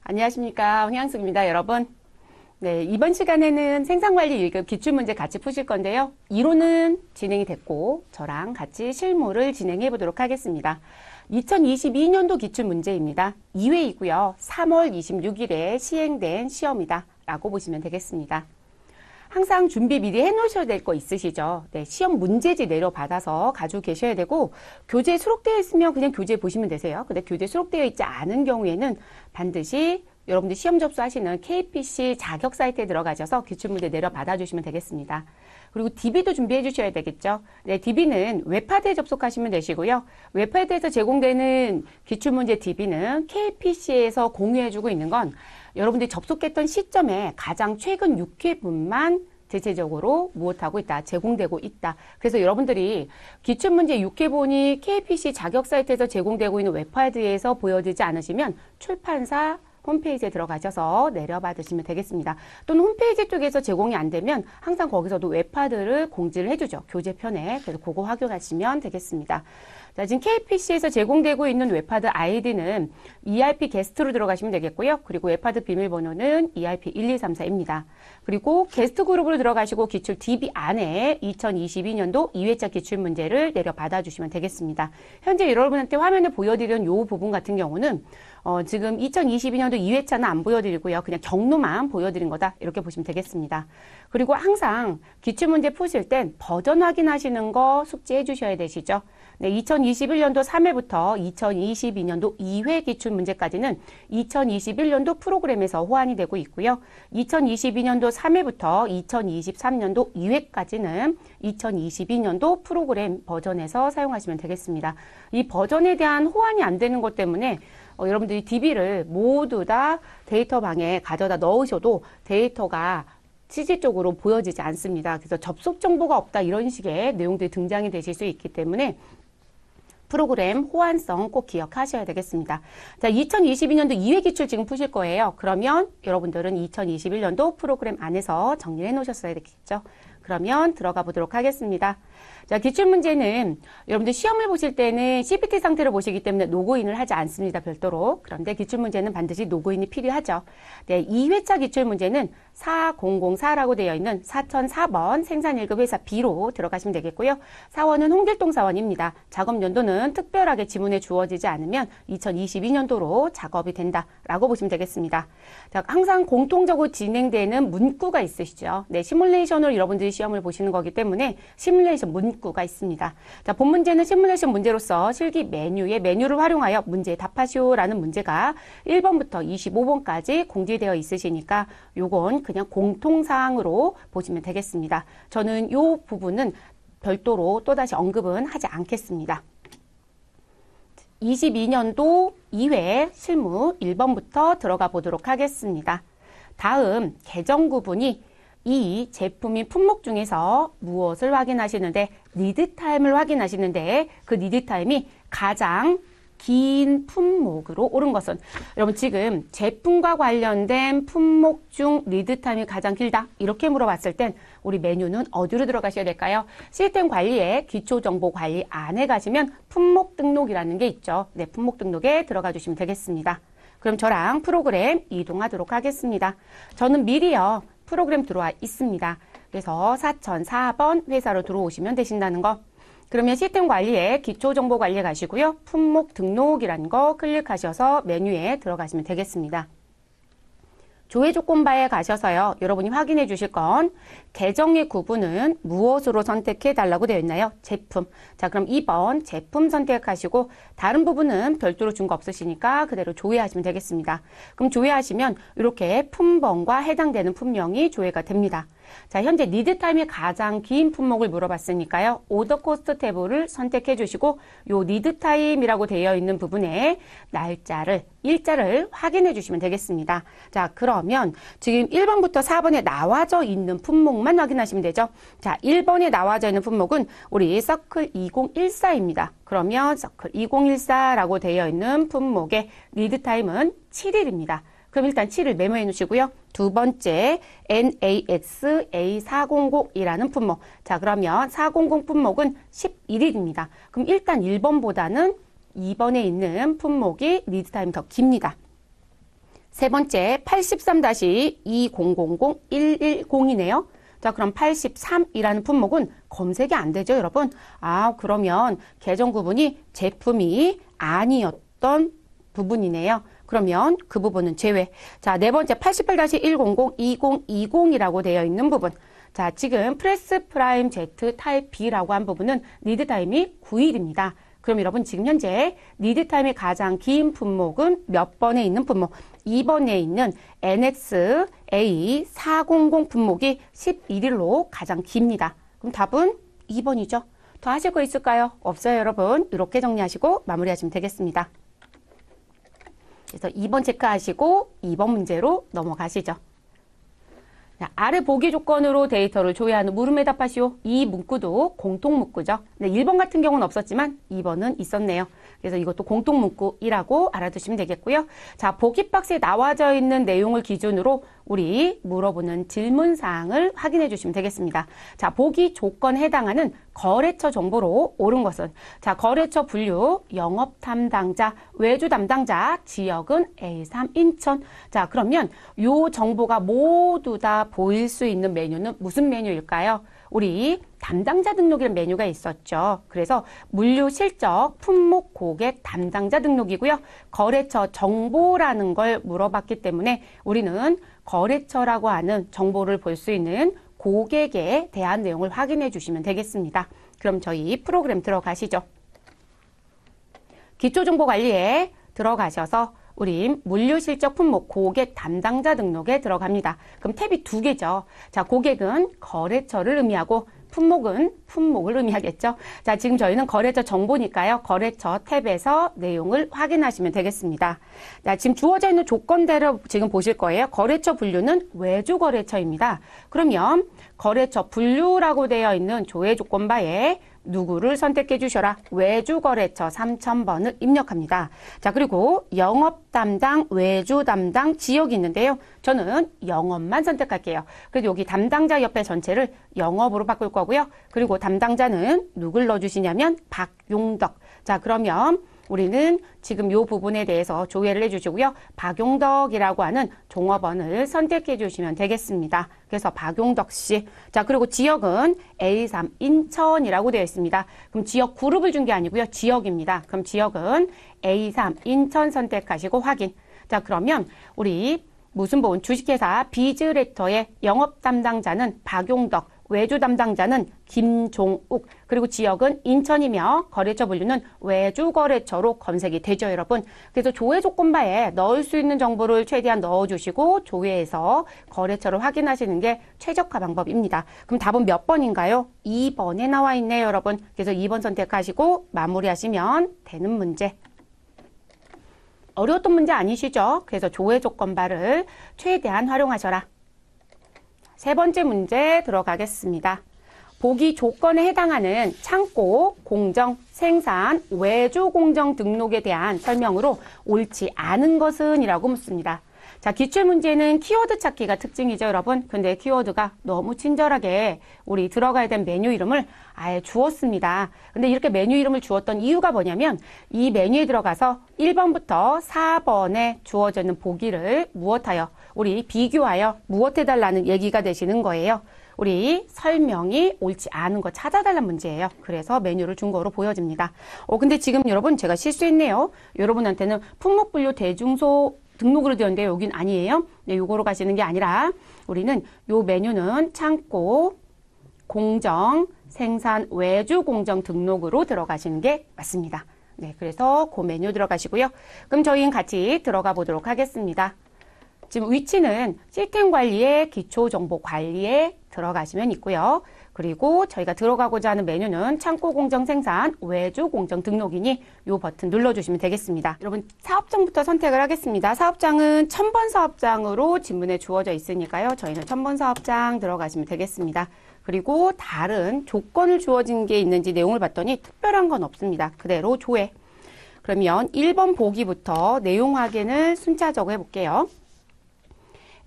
안녕하십니까. 홍양숙입니다, 여러분. 네, 이번 시간에는 생산관리 1급 기출문제 같이 푸실 건데요. 이론은 진행이 됐고 저랑 같이 실무를 진행해 보도록 하겠습니다. 2022년도 기출문제입니다. 2회이고요. 3월 26일에 시행된 시험이다 라고 보시면 되겠습니다. 항상 준비 미리 해놓으셔야 될 거 있으시죠? 네, 시험 문제지 내려받아서 가지고 계셔야 되고, 교재에 수록되어 있으면 그냥 교재 보시면 되세요. 근데 교재에 수록되어 있지 않은 경우에는 반드시 여러분들 시험 접수하시는 KPC 자격 사이트에 들어가셔서 기출문제 내려받아 주시면 되겠습니다. 그리고 DB도 준비해 주셔야 되겠죠. 네, DB는 웹하드에 접속하시면 되시고요. 웹하드에서 제공되는 기출문제 DB는 KPC에서 공유해 주고 있는 건 여러분들이 접속했던 시점에 가장 최근 6회분만 대체적으로 무엇하고 있다? 제공되고 있다. 그래서 여러분들이 기출문제 6회본이 KPC 자격 사이트에서 제공되고 있는 웹하드에서 보여지지 않으시면 출판사 홈페이지에 들어가셔서 내려받으시면 되겠습니다. 또는 홈페이지 쪽에서 제공이 안 되면 항상 거기서도 웹하드를 공지를 해주죠. 교재편에. 그래서 그거 확인하시면 되겠습니다. 자, 지금 KPC에서 제공되고 있는 웹하드 아이디는 ERP 게스트로 들어가시면 되겠고요. 그리고 웹하드 비밀번호는 ERP1234입니다. 그리고 게스트 그룹으로 들어가시고 기출 DB 안에 2022년도 2회차 기출문제를 내려받아 주시면 되겠습니다. 현재 여러분한테 화면에 보여드린 이 부분 같은 경우는 지금 2022년도 2회차는 안 보여드리고요. 그냥 경로만 보여드린 거다. 이렇게 보시면 되겠습니다. 그리고 항상 기출문제 푸실 땐 버전 확인하시는 거 숙지해 주셔야 되시죠. 네, 2021년도 3회부터 2022년도 2회 기출문제까지는 2021년도 프로그램에서 호환이 되고 있고요. 2022년도 3회부터 2023년도 2회까지는 2022년도 프로그램 버전에서 사용하시면 되겠습니다. 이 버전에 대한 호환이 안 되는 것 때문에 여러분들이 DB를 모두 다 데이터방에 가져다 넣으셔도 데이터가 실질적으로 보여지지 않습니다. 그래서 접속 정보가 없다 이런 식의 내용들이 등장이 되실 수 있기 때문에 프로그램 호환성 꼭 기억하셔야 되겠습니다. 자, 2022년도 2회 기출 지금 푸실 거예요. 그러면 여러분들은 2021년도 프로그램 안에서 정리해 놓으셨어야 되겠죠. 그러면 들어가 보도록 하겠습니다. 자, 기출문제는 여러분들 시험을 보실 때는 CPT 상태로 보시기 때문에 로그인을 하지 않습니다. 별도로. 그런데 기출문제는 반드시 로그인이 필요하죠. 네, 2회차 기출문제는 4004라고 되어 있는 4004번 생산 1급 회사 B로 들어가시면 되겠고요. 사원은 홍길동 사원입니다. 작업 연도는 특별하게 지문에 주어지지 않으면 2022년도로 작업이 된다라고 보시면 되겠습니다. 자, 항상 공통적으로 진행되는 문구가 있으시죠. 네, 시뮬레이션으로 여러분들이 시험을 보시는 거기 때문에 시뮬레이션 문구가 있습니다. 자, 본 문제는 시뮬레이션 문제로서 실기 메뉴의 메뉴를 활용하여 문제에 답하시오라는 문제가 1번부터 25번까지 공지되어 있으시니까 요건 그냥 공통사항으로 보시면 되겠습니다. 저는 요 부분은 별도로 또다시 언급은 하지 않겠습니다. 22년도 2회 실무 1번부터 들어가 보도록 하겠습니다. 다음 개정 구분이 이 제품인 품목 중에서 무엇을 확인하시는데 리드타임을 확인하시는데 그 리드타임이 가장 긴 품목으로 옳은 것은 여러분 지금 제품과 관련된 품목 중 리드타임이 가장 길다 이렇게 물어봤을 땐 우리 메뉴는 어디로 들어가셔야 될까요? 시스템 관리에 기초정보 관리 안에 가시면 품목 등록이라는 게 있죠. 네, 품목 등록에 들어가 주시면 되겠습니다. 그럼 저랑 프로그램 이동하도록 하겠습니다. 저는 미리요 프로그램 들어와 있습니다. 그래서 4004번 회사로 들어오시면 되신다는 거. 그러면 시스템 관리에 기초정보 관리에 가시고요. 품목 등록이라는 거 클릭하셔서 메뉴에 들어가시면 되겠습니다. 조회 조건바에 가셔서요. 여러분이 확인해 주실 건 계정의 구분은 무엇으로 선택해 달라고 되어 있나요? 제품. 자, 그럼 2번 제품 선택하시고 다른 부분은 별도로 준 거 없으시니까 그대로 조회하시면 되겠습니다. 그럼 조회하시면 이렇게 품번과 해당되는 품명이 조회가 됩니다. 자, 현재 리드타임이 가장 긴 품목을 물어봤으니까요. 오더 코스트 탭을 선택해 주시고 요 리드타임이라고 되어 있는 부분에 날짜를, 일자를 확인해 주시면 되겠습니다. 자, 그러면 지금 1번부터 4번에 나와져 있는 품목만 확인하시면 되죠. 자, 1번에 나와져 있는 품목은 우리 서클 2014입니다. 그러면 서클 2014라고 되어 있는 품목의 리드타임은 7일입니다. 그럼 일단 7을 메모해 놓으시고요. 두 번째 NAX A400이라는 품목. 자, 그러면 400 품목은 11일입니다. 그럼 일단 1번보다는 2번에 있는 품목이 리드타임이 더 깁니다. 세 번째 83-2000-110이네요. 자, 그럼 83이라는 품목은 검색이 안 되죠, 여러분? 아, 그러면 계정 구분이 제품이 아니었던 부분이네요. 그러면 그 부분은 제외. 자, 네 번째 88-100-2020이라고 되어 있는 부분. 자, 지금 프레스 프라임 Z 타입 B라고 한 부분은 리드 타임이 9일입니다. 그럼 여러분 지금 현재 리드 타임이 가장 긴 품목은 몇 번에 있는 품목? 2번에 있는 NXA400 품목이 11일로 가장 깁니다. 그럼 답은 2번이죠. 더 하실 거 있을까요? 없어요, 여러분. 이렇게 정리하시고 마무리하시면 되겠습니다. 그래서 2번 체크하시고 2번 문제로 넘어가시죠. 자, 아래 보기 조건으로 데이터를 조회하는 물음에 답하시오. 이 문구도 공통 문구죠. 네, 1번 같은 경우는 없었지만 2번은 있었네요. 그래서 이것도 공통 문구이라고 알아두시면 되겠고요. 자, 보기 박스에 나와져 있는 내용을 기준으로 우리 물어보는 질문 사항을 확인해 주시면 되겠습니다. 자, 보기 조건에 해당하는 거래처 정보로 옳은 것은 자, 거래처 분류, 영업 담당자, 외주 담당자, 지역은 A3 인천. 자, 그러면 요 정보가 모두 다 보일 수 있는 메뉴는 무슨 메뉴일까요? 우리 담당자 등록이라는 메뉴가 있었죠. 그래서 물류 실적 품목 고객 담당자 등록이고요. 거래처 정보라는 걸 물어봤기 때문에 우리는 거래처라고 하는 정보를 볼 수 있는 고객에 대한 내용을 확인해 주시면 되겠습니다. 그럼 저희 프로그램 들어가시죠. 기초정보관리에 들어가셔서 우리 물류실적 품목 고객 담당자 등록에 들어갑니다. 그럼 탭이 두 개죠. 자, 고객은 거래처를 의미하고 품목은 품목을 의미하겠죠. 자, 지금 저희는 거래처 정보니까요. 거래처 탭에서 내용을 확인하시면 되겠습니다. 자, 지금 주어져 있는 조건대로 지금 보실 거예요. 거래처 분류는 외주 거래처입니다. 그러면 거래처 분류라고 되어 있는 조회 조건바에 누구를 선택해 주셔라. 외주 거래처 3000번을 입력합니다. 자, 그리고 영업 담당, 외주 담당 지역이 있는데요. 저는 영업만 선택할게요. 그래서 여기 담당자 옆에 전체를 영업으로 바꿀 거고요. 그리고 담당자는 누굴 넣어주시냐면 박용덕. 자, 그러면 우리는 지금 이 부분에 대해서 조회를 해주시고요. 박용덕이라고 하는 종업원을 선택해 주시면 되겠습니다. 그래서 박용덕 씨. 자, 그리고 지역은 A3 인천이라고 되어 있습니다. 그럼 지역 그룹을 준 게 아니고요. 지역입니다. 그럼 지역은 A3 인천 선택하시고 확인. 자, 그러면 우리 무슨 보험 주식회사 비즈레터의 영업 담당자는 박용덕, 외주 담당자는 김종욱, 그리고 지역은 인천이며 거래처 분류는 외주 거래처로 검색이 되죠, 여러분. 그래서 조회 조건바에 넣을 수 있는 정보를 최대한 넣어주시고 조회해서 거래처를 확인하시는 게 최적화 방법입니다. 그럼 답은 몇 번인가요? 2번에 나와 있네요, 여러분. 그래서 2번 선택하시고 마무리하시면 되는 문제. 어려웠던 문제 아니시죠? 그래서 조회 조건바를 최대한 활용하셔라. 세 번째 문제 들어가겠습니다. 보기 조건에 해당하는 창고, 공정, 생산, 외주 공정 등록에 대한 설명으로 옳지 않은 것은 이라고 묻습니다. 자, 기출문제는 키워드 찾기가 특징이죠, 여러분. 근데 키워드가 너무 친절하게 우리 들어가야 된 메뉴 이름을 아예 주었습니다. 근데 이렇게 메뉴 이름을 주었던 이유가 뭐냐면 이 메뉴에 들어가서 1번부터 4번에 주어져 있는 보기를 무엇하여 우리 비교하여 무엇해달라는 얘기가 되시는 거예요. 우리 설명이 옳지 않은 거 찾아달라는 문제예요. 그래서 메뉴를 준 거로 보여집니다. 근데 지금 여러분 제가 실수했네요. 여러분한테는 품목분류 대중소 등록으로 되어 있는데 여긴 아니에요. 네, 요거로 가시는 게 아니라 우리는 요 메뉴는 창고, 공정, 생산, 외주 공정 등록으로 들어가시는 게 맞습니다. 네, 그래서 그 메뉴 들어가시고요. 그럼 저희는 같이 들어가 보도록 하겠습니다. 지금 위치는 시스템 관리에 기초정보 관리에 들어가시면 있고요. 그리고 저희가 들어가고자 하는 메뉴는 창고 공정 생산, 외주 공정 등록이니 이 버튼 눌러주시면 되겠습니다. 여러분 사업장부터 선택을 하겠습니다. 사업장은 1000번 사업장으로 지문에 주어져 있으니까요. 저희는 1000번 사업장 들어가시면 되겠습니다. 그리고 다른 조건을 주어진 게 있는지 내용을 봤더니 특별한 건 없습니다. 그대로 조회. 그러면 1번 보기부터 내용 확인을 순차적으로 해볼게요.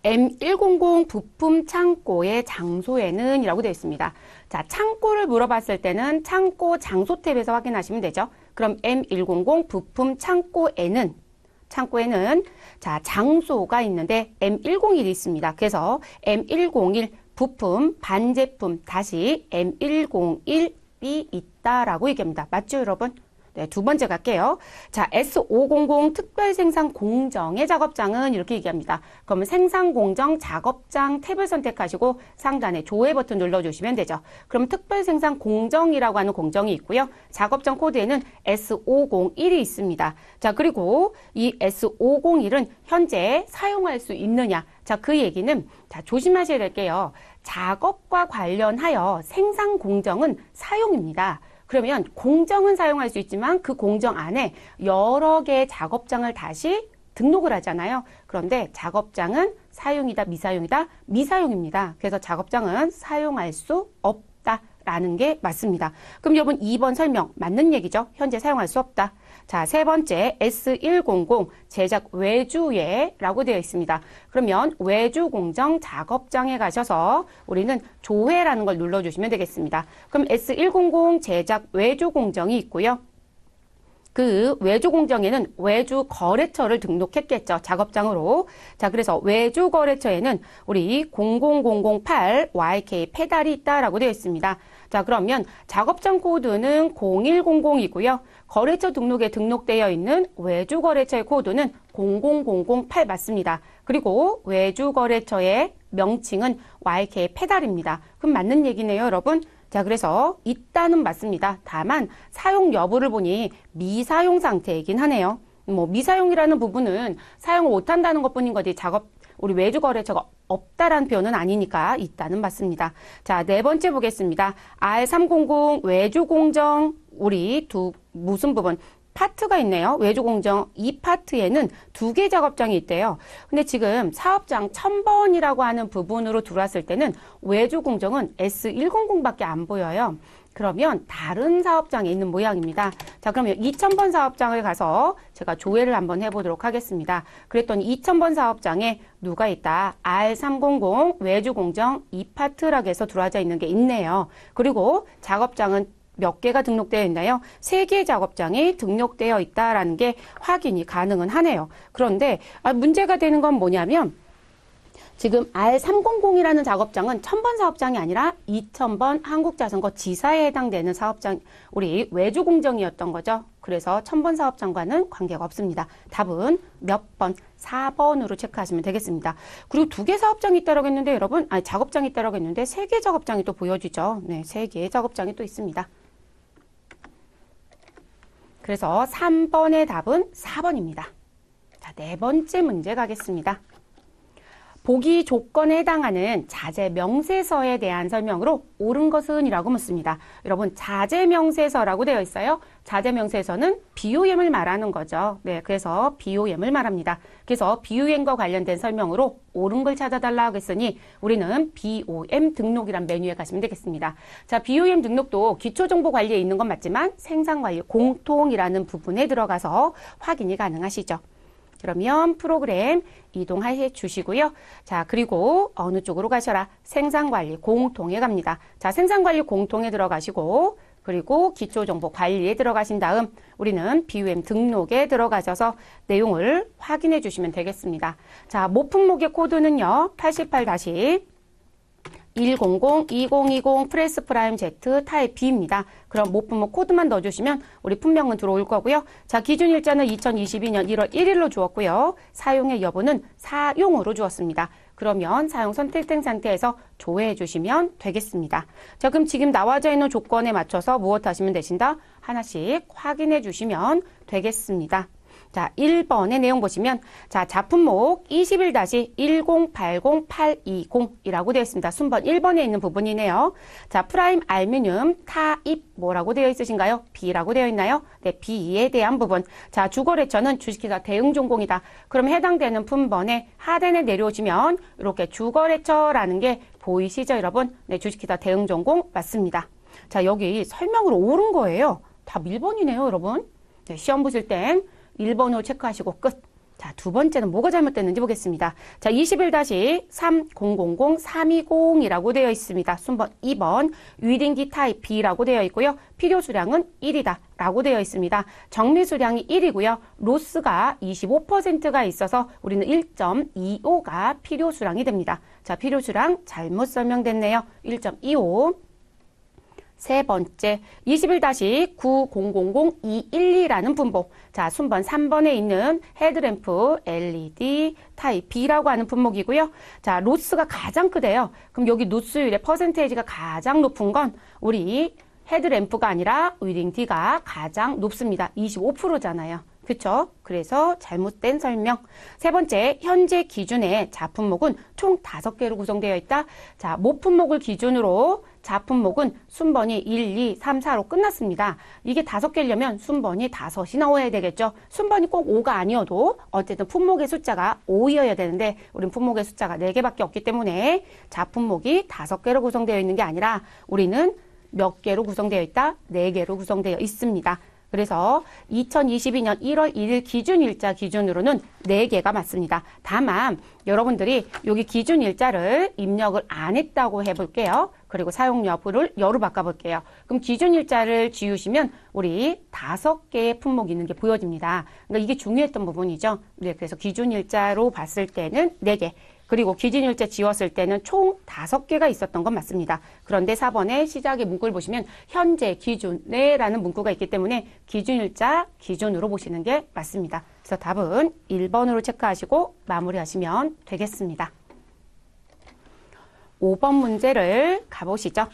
M100 부품 창고의 장소에는 이라고 되어 있습니다. 자, 창고를 물어봤을 때는 창고 장소 탭에서 확인하시면 되죠. 그럼 M100 부품 창고에는 창고에는 자, 장소가 있는데 M101이 있습니다. 그래서 M101 부품, 반제품, 다시 M101이 있다라고 얘기합니다. 맞죠, 여러분? 네, 두 번째 갈게요. 자, S500 특별생산 공정의 작업장은 이렇게 얘기합니다. 그러면 생산공정 작업장 탭을 선택하시고 상단에 조회 버튼 눌러주시면 되죠. 그럼 특별생산 공정이라고 하는 공정이 있고요. 작업장 코드에는 S501이 있습니다. 자, 그리고 이 S501은 현재 사용할 수 있느냐? 자, 그 얘기는 자, 조심하셔야 될게요. 작업과 관련하여 생산 공정은 사용입니다. 그러면 공정은 사용할 수 있지만 그 공정 안에 여러 개의 작업장을 다시 등록을 하잖아요. 그런데 작업장은 사용이다, 미사용이다, 미사용입니다. 그래서 작업장은 사용할 수 없다라는 게 맞습니다. 그럼 여러분 2번 설명 맞는 얘기죠? 현재 사용할 수 없다. 자, 세 번째 S100 제작 외주예라고 되어 있습니다. 그러면 외주공정 작업장에 가셔서 우리는 조회라는 걸 눌러주시면 되겠습니다. 그럼 S100 제작 외주공정이 있고요. 그 외주공정에는 외주거래처를 등록했겠죠. 작업장으로. 자, 그래서 외주거래처에는 우리 00008 YK 페달이 있다라고 되어 있습니다. 자, 그러면 작업장 코드는 0100이고요. 거래처 등록에 등록되어 있는 외주거래처의 코드는 00008 맞습니다. 그리고 외주거래처의 명칭은 YK 페달입니다. 그럼 맞는 얘기네요, 여러분. 자, 그래서 있다는 맞습니다. 다만 사용 여부를 보니 미사용 상태이긴 하네요. 뭐 미사용이라는 부분은 사용을 못한다는 것뿐인 거지 우리 외주거래처가 없다라는 표현은 아니니까 있다는 맞습니다. 자, 네 번째 보겠습니다. R300 외주공정 우리 무슨 부분? 파트가 있네요. 외주공정 이 파트에는 두 개 작업장이 있대요. 근데 지금 사업장 1000번이라고 하는 부분으로 들어왔을 때는 외주공정은 S100밖에 안 보여요. 그러면 다른 사업장에 있는 모양입니다. 자, 그러면 2000번 사업장을 가서 제가 조회를 한번 해보도록 하겠습니다. 그랬더니 2000번 사업장에 누가 있다? R300 외주공정 2파트라고 해서 들어와져 있는 게 있네요. 그리고 작업장은 몇 개가 등록되어 있나요? 3개의 작업장이 등록되어 있다라는 게 확인이 가능은 하네요. 그런데 문제가 되는 건 뭐냐면 지금 R300이라는 작업장은 1000번 사업장이 아니라 2000번 한국자전거 지사에 해당되는 사업장, 우리 외주공정이었던 거죠. 그래서 1000번 사업장과는 관계가 없습니다. 답은 몇 번? 4번으로 체크하시면 되겠습니다. 그리고 2개 사업장이 있다라고 했는데 여러분, 작업장이 있다라고 했는데 3개 작업장이 또 보여지죠. 네, 3개의 작업장이 또 있습니다. 그래서 3번의 답은 4번입니다. 자, 네 번째 문제 가겠습니다. 보기 조건에 해당하는 자재 명세서에 대한 설명으로 옳은 것은 이라고 묻습니다. 여러분, 자재 명세서라고 되어 있어요. 자재 명세서는 BOM을 말하는 거죠. 네, 그래서 BOM을 말합니다. 그래서 BOM과 관련된 설명으로 옳은 걸 찾아달라고 했으니 우리는 BOM 등록이란 메뉴에 가시면 되겠습니다. 자, BOM 등록도 기초정보관리에 있는 건 맞지만 생산관리 공통이라는 부분에 들어가서 확인이 가능하시죠. 그러면 프로그램 이동해 주시고요. 자, 그리고 어느 쪽으로 가셔라? 생산관리 공통에 갑니다. 자, 생산관리 공통에 들어가시고 그리고 기초정보 관리에 들어가신 다음 우리는 BOM 등록에 들어가셔서 내용을 확인해 주시면 되겠습니다. 자, 모품목의 코드는요. 88-100-2020 프레스 프라임 Z 타입 B입니다. 그럼 모품목 코드만 넣어주시면 우리 품명은 들어올 거고요. 자, 기준 일자는 2022년 1월 1일로 주었고요. 사용의 여부는 사용으로 주었습니다. 그러면 사용 선택된 상태에서 조회해 주시면 되겠습니다. 자, 그럼 지금 나와져 있는 조건에 맞춰서 무엇 하시면 되신다? 하나씩 확인해 주시면 되겠습니다. 자, 1번의 내용 보시면 자, 작품목 21-1080820이라고 되어 있습니다. 순번 1번에 있는 부분이네요. 자, 프라임 알루미늄 타입 뭐라고 되어 있으신가요? B라고 되어 있나요? 네, B에 대한 부분. 자, 주거래처는 주식회사 대응전공이다. 그럼 해당되는 품번에 하단에 내려오시면 이렇게 주거래처라는 게 보이시죠, 여러분? 네, 주식회사 대응전공 맞습니다. 자, 여기 설명으로 옳은 거예요. 답 1번이네요, 여러분. 네, 시험 보실 땐 1번으로 체크하시고 끝. 자, 두 번째는 뭐가 잘못됐는지 보겠습니다. 자, 21-3000-320이라고 되어 있습니다. 순번 2번 위딩기 타입 B라고 되어 있고요. 필요 수량은 1이다 라고 되어 있습니다. 정미 수량이 1이고요. 로스가 25%가 있어서 우리는 1.25가 필요 수량이 됩니다. 자, 필요 수량 잘못 설명됐네요. 1.25. 세 번째, 21-9000-212라는 분목. 자, 순번 3번에 있는 헤드램프 LED 타입 B라고 하는 분목이고요. 자, 로스가 가장 크대요. 그럼 여기 노스율의 퍼센테이지가 가장 높은 건 우리 헤드램프가 아니라 위딩 D가 가장 높습니다. 25%잖아요. 그쵸? 그래서 잘못된 설명. 세 번째, 현재 기준의 자품목은 총 5개로 구성되어 있다. 자, 모품목을 기준으로 자품목은 순번이 1, 2, 3, 4로 끝났습니다. 이게 5개려면 순번이 5이 나와야 되겠죠. 순번이 꼭 5가 아니어도 어쨌든 품목의 숫자가 5이어야 되는데 우린 품목의 숫자가 4개밖에 없기 때문에 자품목이 5개로 구성되어 있는 게 아니라 우리는 몇 개로 구성되어 있다? 4개로 구성되어 있습니다. 그래서 2022년 1월 1일 기준일자 기준으로는 4개가 맞습니다. 다만 여러분들이 여기 기준일자를 입력을 안 했다고 해볼게요. 그리고 사용 여부를 여로 바꿔볼게요. 그럼 기준일자를 지우시면 우리 5개의 품목이 있는 게 보여집니다. 그러니까 이게 중요했던 부분이죠. 네, 그래서 기준일자로 봤을 때는 4개. 그리고 기준일자 지웠을 때는 총 5개가 있었던 건 맞습니다. 그런데 4번에 시작의 문구를 보시면 현재 기준에 라는 문구가 있기 때문에 기준일자 기준으로 보시는 게 맞습니다. 그래서 답은 1번으로 체크하시고 마무리하시면 되겠습니다. 5번 문제를 가보시죠.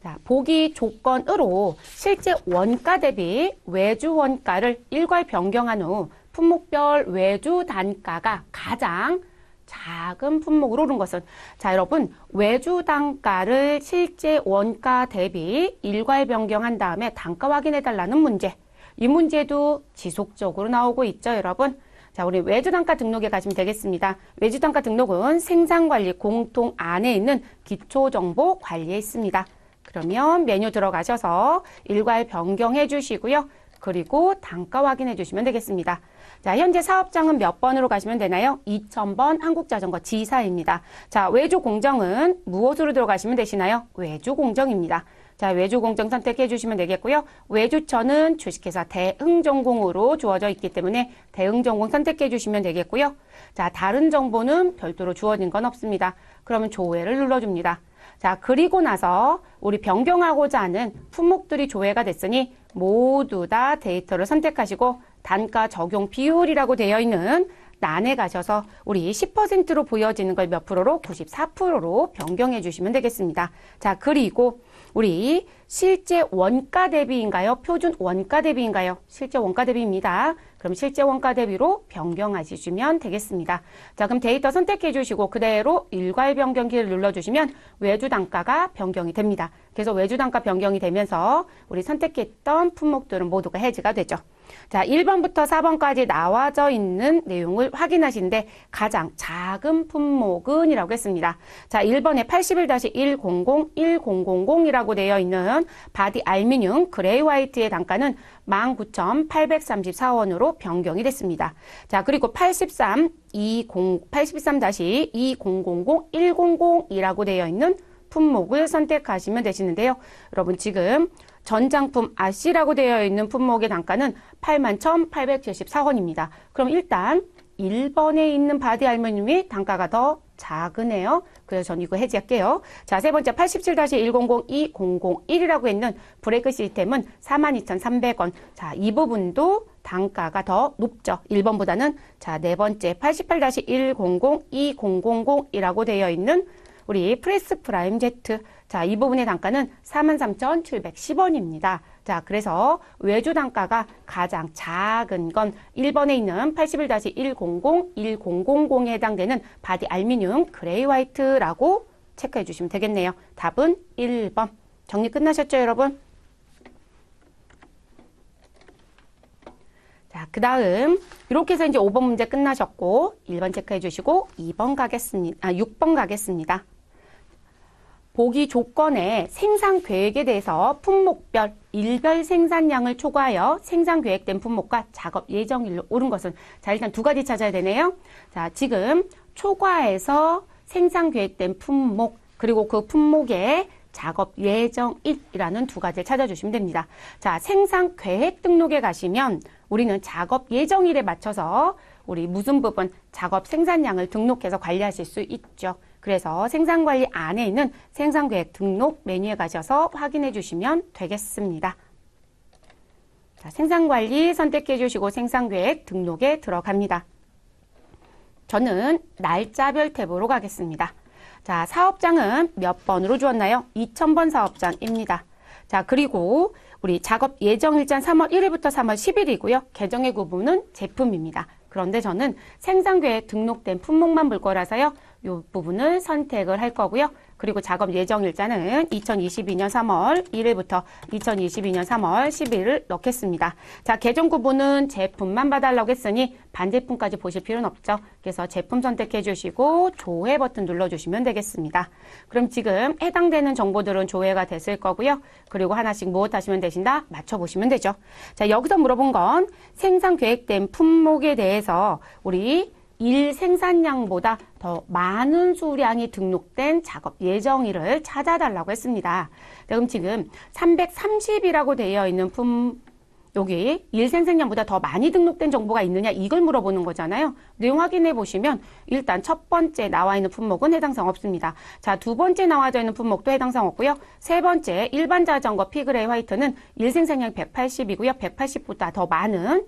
자, 보기 조건으로 실제 원가 대비 외주 원가를 일괄 변경한 후 품목별 외주 단가가 가장 작은 품목으로 오른 것은, 자, 여러분, 외주 단가를 실제 원가 대비 일괄 변경한 다음에 단가 확인해 달라는 문제. 이 문제도 지속적으로 나오고 있죠, 여러분. 자, 우리 외주 단가 등록에 가시면 되겠습니다. 외주 단가 등록은 생산관리 공통 안에 있는 기초정보 관리에 있습니다. 그러면 메뉴 들어가셔서 일괄 변경해 주시고요. 그리고 단가 확인해 주시면 되겠습니다. 자, 현재 사업장은 몇 번으로 가시면 되나요? 2000번 한국자전거 지사입니다. 자, 외주 공정은 무엇으로 들어가시면 되시나요? 외주 공정입니다. 자, 외주 공정 선택해 주시면 되겠고요. 외주처는 주식회사 대흥전공으로 주어져 있기 때문에 대흥전공 선택해 주시면 되겠고요. 자, 다른 정보는 별도로 주어진 건 없습니다. 그러면 조회를 눌러줍니다. 자, 그리고 나서 우리 변경하고자 하는 품목들이 조회가 됐으니 모두 다 데이터를 선택하시고 단가 적용 비율이라고 되어 있는 난에 가셔서 우리 10%로 보여지는 걸 몇 프로로? 94%로 변경해 주시면 되겠습니다. 자, 그리고 우리 실제 원가 대비인가요? 표준 원가 대비인가요? 실제 원가 대비입니다. 그럼 실제 원가 대비로 변경하시면 되겠습니다. 자, 그럼 데이터 선택해 주시고 그대로 일괄 변경키를 눌러주시면 외주 단가가 변경이 됩니다. 그래서 외주 단가 변경이 되면서 우리 선택했던 품목들은 모두가 해지가 되죠. 자, 1번부터 4번까지 나와져 있는 내용을 확인하시는데 가장 작은 품목은 이라고 했습니다. 자, 1번에 81-100-1000이라고 되어 있는 바디 알루미늄 그레이 화이트의 단가는 19,834원으로 변경이 됐습니다. 자, 그리고 83-2000-1000이라고 되어 있는 품목을 선택하시면 되시는데요. 여러분 지금 전장품 RC라고 되어 있는 품목의 단가는 81,874원입니다. 그럼 일단 1번에 있는 바디 알루미늄이 단가가 더 작으네요. 그래서 전 이거 해지할게요. 자, 세 번째 87-100-2001이라고 했는 브레이크 시스템은 42,300원. 자, 이 부분도 단가가 더 높죠. 1번보다는. 자, 네 번째 88-100-2000이라고 되어 있는 우리 프레스 프라임 Z. 자, 이 부분의 단가는 43,710원입니다. 자, 그래서 외주 단가가 가장 작은 건 1번에 있는 81-100-1000에 해당되는 바디 알루미늄 그레이 화이트라고 체크해 주시면 되겠네요. 답은 1번. 정리 끝나셨죠, 여러분? 자, 그 다음 이렇게 해서 이제 5번 문제 끝나셨고 1번 체크해 주시고 6번 가겠습니다. 보기 조건에 생산 계획에 대해서 품목별, 일별 생산량을 초과하여 생산 계획된 품목과 작업 예정일로 옳은 것은 자 일단 두 가지 찾아야 되네요. 자 지금 초과해서 생산 계획된 품목 그리고 그 품목의 작업 예정일이라는 두 가지를 찾아주시면 됩니다. 자 생산 계획 등록에 가시면 우리는 작업 예정일에 맞춰서 우리 무슨 부분 작업 생산량을 등록해서 관리하실 수 있죠. 그래서 생산관리 안에 있는 생산계획 등록 메뉴에 가셔서 확인해 주시면 되겠습니다. 자, 생산관리 선택해 주시고 생산계획 등록에 들어갑니다. 저는 날짜별 탭으로 가겠습니다. 자, 사업장은 몇 번으로 주었나요? 2000번 사업장입니다. 자, 그리고 우리 작업 예정일자는 3월 1일부터 3월 10일이고요. 계정의 구분은 제품입니다. 그런데 저는 생산계획 등록된 품목만 볼 거라서요. 이 부분을 선택을 할 거고요. 그리고 작업 예정일자는 2022년 3월 1일부터 2022년 3월 10일을 넣겠습니다. 자, 계정 구분은 제품만 봐달라고 했으니 반제품까지 보실 필요는 없죠. 그래서 제품 선택해 주시고 조회 버튼 눌러주시면 되겠습니다. 그럼 지금 해당되는 정보들은 조회가 됐을 거고요. 그리고 하나씩 무엇 하시면 되신다? 맞춰보시면 되죠. 자, 여기서 물어본 건 생산 계획된 품목에 대해서 우리 일 생산량보다 더 많은 수량이 등록된 작업 예정일을 찾아달라고 했습니다. 그럼 지금 330이라고 되어 있는 여기 일 생산량보다 더 많이 등록된 정보가 있느냐 이걸 물어보는 거잖아요. 내용 확인해 보시면 일단 첫 번째 나와 있는 품목은 해당사항 없습니다. 자, 두 번째 나와져 있는 품목도 해당사항 없고요. 세 번째 일반 자전거 피그레이 화이트는 일 생산량이 180이고요. 180보다 더 많은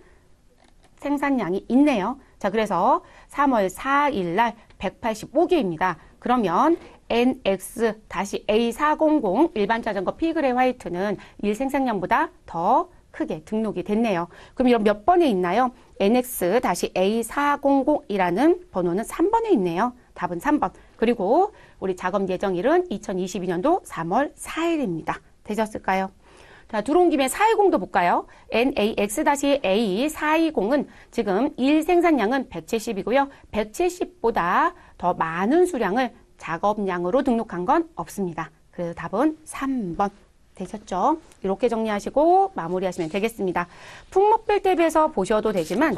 생산량이 있네요. 자, 그래서 3월 4일 날 185개입니다. 그러면 NX-A400 일반 자전거 피그레이 화이트는 일 생산량보다 더 크게 등록이 됐네요. 그럼 이런 몇 번에 있나요? NX-A400이라는 번호는 3번에 있네요. 답은 3번. 그리고 우리 작업 예정일은 2022년도 3월 4일입니다. 되셨을까요? 자, 들어온 김에 420도 볼까요? NAX-A420은 지금 일 생산량은 170이고요. 170보다 더 많은 수량을 작업량으로 등록한 건 없습니다. 그래서 답은 3번. 되셨죠? 이렇게 정리하시고 마무리하시면 되겠습니다. 품목별 탭에서 보셔도 되지만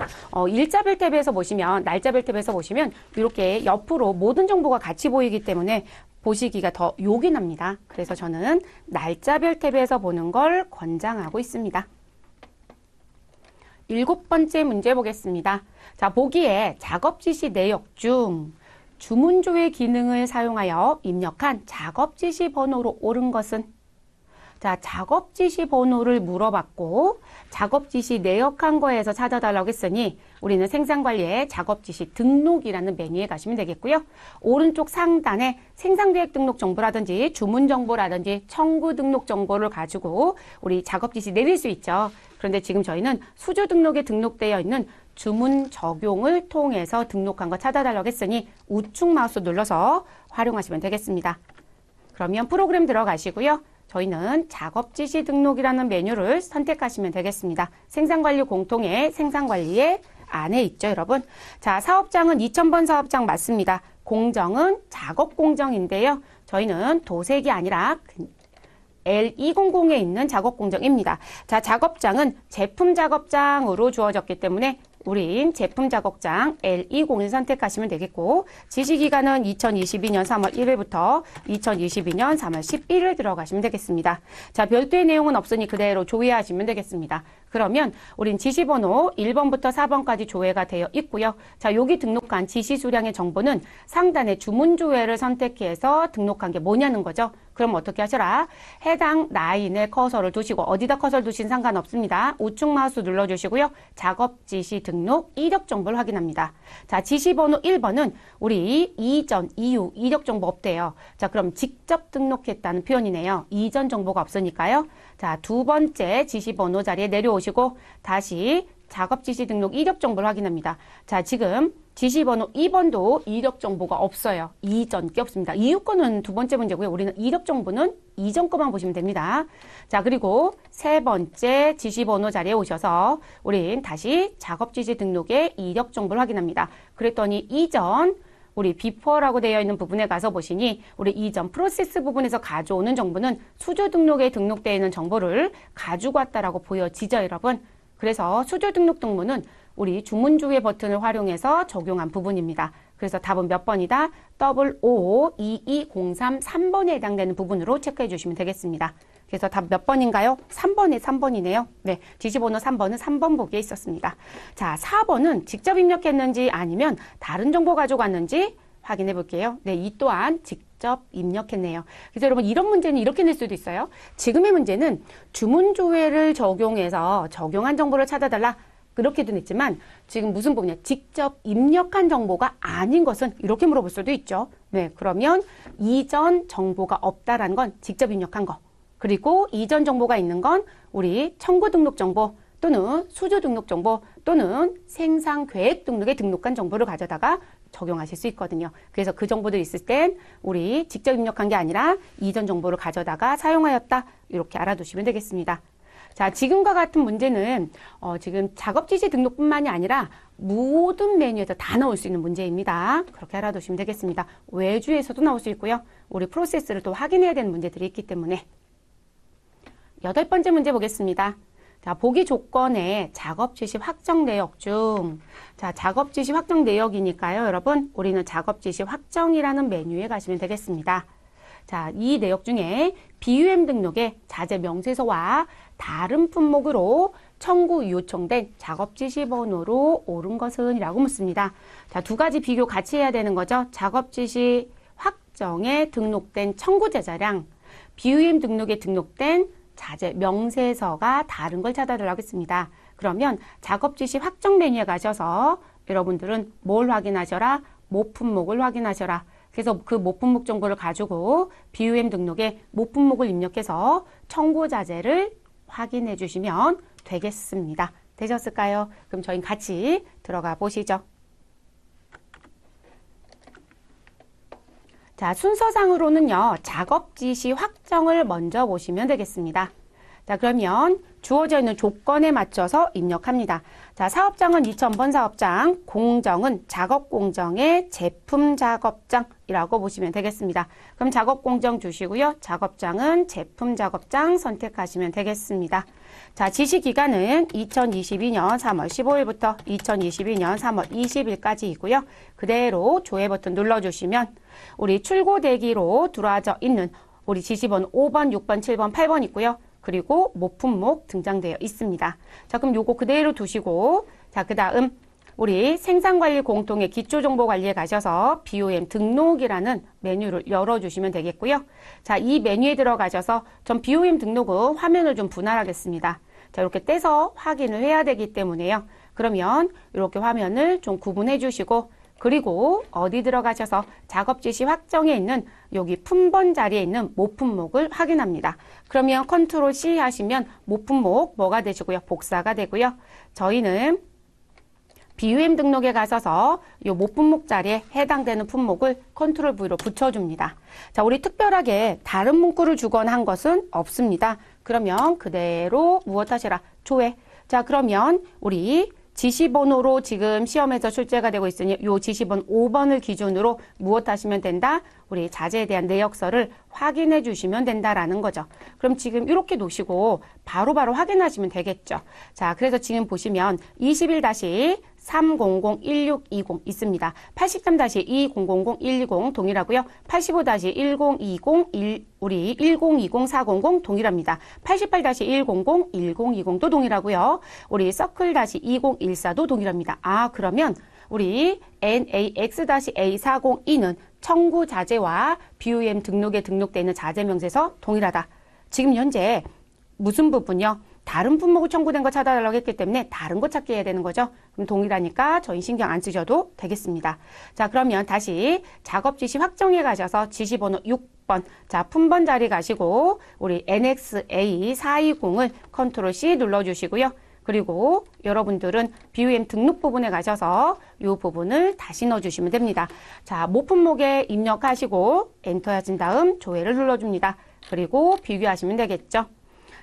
일자별 탭에서 보시면 날짜별 탭에서 보시면 이렇게 옆으로 모든 정보가 같이 보이기 때문에 보시기가 더 요긴합니다. 그래서 저는 날짜별 탭에서 보는 걸 권장하고 있습니다. 7번째 문제 보겠습니다. 자, 보기에 작업 지시 내역 중 주문조회 기능을 사용하여 입력한 작업 지시 번호로 옳은 것은? 자, 작업 지시 번호를 물어봤고 작업 지시 내역한 거에서 찾아달라고 했으니 우리는 생산관리의 작업 지시 등록이라는 메뉴에 가시면 되겠고요. 오른쪽 상단에 생산계획 등록 정보라든지 주문 정보라든지 청구 등록 정보를 가지고 우리 작업 지시 내릴 수 있죠. 그런데 지금 저희는 수주 등록에 등록되어 있는 주문 적용을 통해서 등록한 거 찾아달라고 했으니 우측 마우스 눌러서 활용하시면 되겠습니다. 그러면 프로그램 들어가시고요. 저희는 작업 지시 등록이라는 메뉴를 선택하시면 되겠습니다. 생산관리 공통의 생산관리의 안에 있죠, 여러분. 자, 사업장은 2000번 사업장 맞습니다. 공정은 작업 공정인데요. 저희는 도색이 아니라 L200에 있는 작업 공정입니다. 자, 작업장은 제품 작업장으로 주어졌기 때문에 우린 제품 작업장 L201 선택하시면 되겠고 지시기간은 2022년 3월 1일부터 2022년 3월 11일 들어가시면 되겠습니다. 자, 별도의 내용은 없으니 그대로 조회하시면 되겠습니다. 그러면 우린 지시번호 1번부터 4번까지 조회가 되어 있고요. 자, 여기 등록한 지시 수량의 정보는 상단에 주문 조회를 선택해서 등록한 게 뭐냐는 거죠. 그럼 어떻게 하셔라? 해당 라인에 커서를 두시고 어디다 커서를 두신 상관없습니다. 우측 마우스 눌러주시고요. 작업 지시 등록 이력 정보를 확인합니다. 자, 지시번호 1번은 우리 이전, 이후 이력 정보 없대요. 자, 그럼 직접 등록했다는 표현이네요. 이전 정보가 없으니까요. 자, 두 번째 지시번호 자리에 내려오시고 다시 작업 지시 등록 이력 정보를 확인합니다. 자, 지금 지시번호 2번도 이력 정보가 없어요. 이전 게 없습니다. 이후 거는 두 번째 문제고요. 우리는 이력 정보는 이전 거만 보시면 됩니다. 자, 그리고 세 번째 지시번호 자리에 오셔서 우린 다시 작업 지시 등록의 이력 정보를 확인합니다. 그랬더니 이전 우리 before라고 되어 있는 부분에 가서 보시니 우리 이전 프로세스 부분에서 가져오는 정보는 수조 등록에 등록되어 있는 정보를 가지고 왔다라고 보여지죠, 여러분. 그래서 수조 등록 등본은 우리 주문주의 버튼을 활용해서 적용한 부분입니다. 그래서 답은 몇 번이다? 552203 3번에 해당되는 부분으로 체크해 주시면 되겠습니다. 그래서 답 몇 번인가요? 3번에 3번이네요. 네, 지시번호 3번은 3번 보기에 있었습니다. 자, 4번은 직접 입력했는지 아니면 다른 정보 가져갔는지 확인해 볼게요. 네, 이 또한 직접 입력했네요. 그래서 여러분 이런 문제는 이렇게 낼 수도 있어요. 지금의 문제는 주문 조회를 적용해서 적용한 정보를 찾아달라. 그렇게도 냈지만 지금 무슨 부분이냐? 직접 입력한 정보가 아닌 것은 이렇게 물어볼 수도 있죠. 네, 그러면 이전 정보가 없다라는 건 직접 입력한 거. 그리고 이전 정보가 있는 건 우리 청구 등록 정보 또는 수조 등록 정보 또는 생산 계획 등록에 등록한 정보를 가져다가 적용하실 수 있거든요. 그래서 그 정보들이 있을 땐 우리 직접 입력한 게 아니라 이전 정보를 가져다가 사용하였다. 이렇게 알아두시면 되겠습니다. 자, 지금과 같은 문제는 지금 작업 지시 등록뿐만이 아니라 모든 메뉴에서 다 나올 수 있는 문제입니다. 그렇게 알아두시면 되겠습니다. 외주에서도 나올 수 있고요. 우리 프로세스를 또 확인해야 되는 문제들이 있기 때문에. 8번째 문제 보겠습니다. 자, 보기 조건에 작업 지시 확정 내역 중, 자, 작업 지시 확정 내역이니까요, 여러분, 우리는 작업 지시 확정이라는 메뉴에 가시면 되겠습니다. 자, 이 내역 중에 BUM 등록의 자재 명세서와 다른 품목으로 청구 요청된 작업 지시 번호로 옳은 것은? 이라고 묻습니다. 자, 두 가지 비교 같이 해야 되는 거죠. 작업 지시 확정에 등록된 청구 제자량, BUM 등록에 등록된 자재 명세서가 다른 걸 찾아달라고 했습니다. 그러면 작업 지시 확정 메뉴에 가셔서 여러분들은 뭘 확인하셔라? 모품목을 확인하셔라. 그래서 그 모품목 정보를 가지고 BUM 등록에 모품목을 입력해서 청구 자재를 확인해 주시면 되겠습니다. 되셨을까요? 그럼 저희 같이 들어가 보시죠. 자, 순서상으로는요, 작업 지시 확정을 먼저 보시면 되겠습니다. 자, 그러면 주어져 있는 조건에 맞춰서 입력합니다. 자, 사업장은 2000번 사업장, 공정은 작업 공정의 제품 작업장이라고 보시면 되겠습니다. 그럼 작업 공정 주시고요. 작업장은 제품 작업장 선택하시면 되겠습니다. 자, 지시 기간은 2022년 3월 15일부터 2022년 3월 20일까지이고요. 그대로 조회 버튼 눌러주시면 우리 출고 대기로 들어와져 있는 우리 지시번호 5번, 6번, 7번, 8번 있고요. 그리고 모품목 등장되어 있습니다. 자, 그럼 요거 그대로 두시고, 자, 그 다음 우리 생산관리 공통의 기초정보관리에 가셔서 BOM 등록이라는 메뉴를 열어주시면 되겠고요. 자, 이 메뉴에 들어가셔서 전 BOM 등록은 화면을 좀 분할하겠습니다. 자, 이렇게 떼서 확인을 해야 되기 때문에요. 그러면 이렇게 화면을 좀 구분해 주시고, 그리고 어디 들어가셔서 작업 지시 확정에 있는 여기 품번 자리에 있는 모품목을 확인합니다. 그러면 컨트롤 C 하시면 모품목 뭐가 되시고요? 복사가 되고요. 저희는 BUM 등록에 가셔서 이 모품목 자리에 해당되는 품목을 컨트롤 V로 붙여줍니다. 자, 우리 특별하게 다른 문구를 주거나 한 것은 없습니다. 그러면 그대로 무엇 하시라? 조회. 자, 그러면 우리 지시번호로 지금 시험에서 출제가 되고 있으니 요 지시번 5번을 기준으로 무엇 하시면 된다? 우리 자재에 대한 내역서를 확인해 주시면 된다라는 거죠. 그럼 지금 이렇게 놓으시고 바로바로 확인하시면 되겠죠. 자, 그래서 지금 보시면 21-3001620 있습니다. 83-2000-120 동일하고요. 85-1020 우리 1020-400 동일합니다. 88-100-1020도 동일하고요. 우리 서클-2014도 동일합니다. 아, 그러면 우리 NAX-A402는 청구 자재와 BUM 등록에 등록되어 있는 자재 명세서 동일하다. 지금 현재 무슨 부분이요? 다른 품목을 청구된 거 찾아달라고 했기 때문에 다른 거 찾기 해야 되는 거죠. 그럼 동일하니까 저희 신경 안 쓰셔도 되겠습니다. 자, 그러면 다시 작업 지시 확정에 가셔서 지시번호 6번, 자, 품번 자리 가시고 우리 NXA420을 컨트롤 C 눌러주시고요. 그리고 여러분들은 BUM 등록 부분에 가셔서 이 부분을 다시 넣어주시면 됩니다. 자, 모품목에 입력하시고 엔터 하신 다음 조회를 눌러줍니다. 그리고 비교하시면 되겠죠.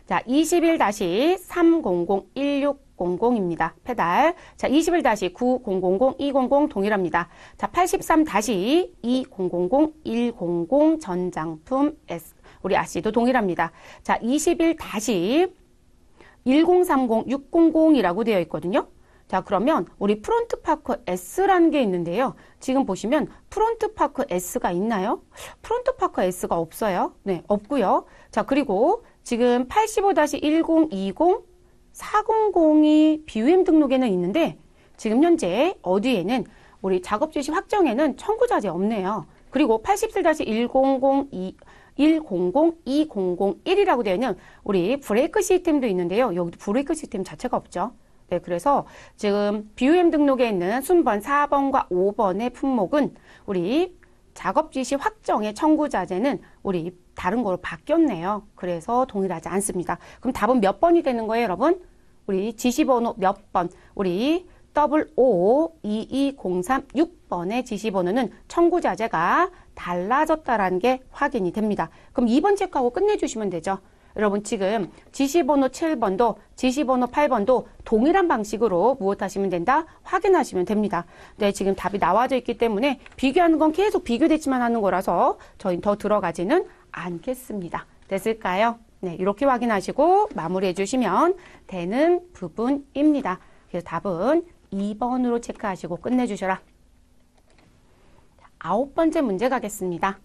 자, 21-300-160 2000입니다. 페달. 자, 21-9000-200 동일합니다. 자, 83-2000-100 전장품 S. 우리 아씨도 동일합니다. 자, 21-1030-600이라고 되어 있거든요. 자, 그러면 우리 프론트 파커 S라는 게 있는데요. 지금 보시면 프론트 파커 S가 있나요? 프론트 파커 S가 없어요. 네, 없고요. 자, 그리고 지금 85-1020-400이 BUM 등록에는 있는데 지금 현재 어디에는 우리 작업 지시 확정에는 청구자재 없네요. 그리고 87-100200-1이라고 되어 있는 우리 브레이크 시스템도 있는데요. 여기도 브레이크 시스템 자체가 없죠. 네, 그래서 지금 BUM 등록에 있는 순번 4번과 5번의 품목은 우리 작업 지시 확정의 청구자재는 우리 다른 거로 바뀌었네요. 그래서 동일하지 않습니다. 그럼 답은 몇 번이 되는 거예요, 여러분? 우리 지시번호 몇 번? 우리 5522036번의 지시번호는 청구자재가 달라졌다라는 게 확인이 됩니다. 그럼 2번 체크하고 끝내주시면 되죠. 여러분 지금 지시번호 7번도 지시번호 8번도 동일한 방식으로 무엇하시면 된다? 확인하시면 됩니다. 네, 지금 답이 나와져 있기 때문에 비교하는 건 계속 비교 대치만 하는 거라서 저희는 더 들어가지는 않겠습니다. 됐을까요? 네, 이렇게 확인하시고 마무리해 주시면 되는 부분입니다. 그래서 답은 2번으로 체크하시고 끝내주셔라. 9번째 문제 가겠습니다.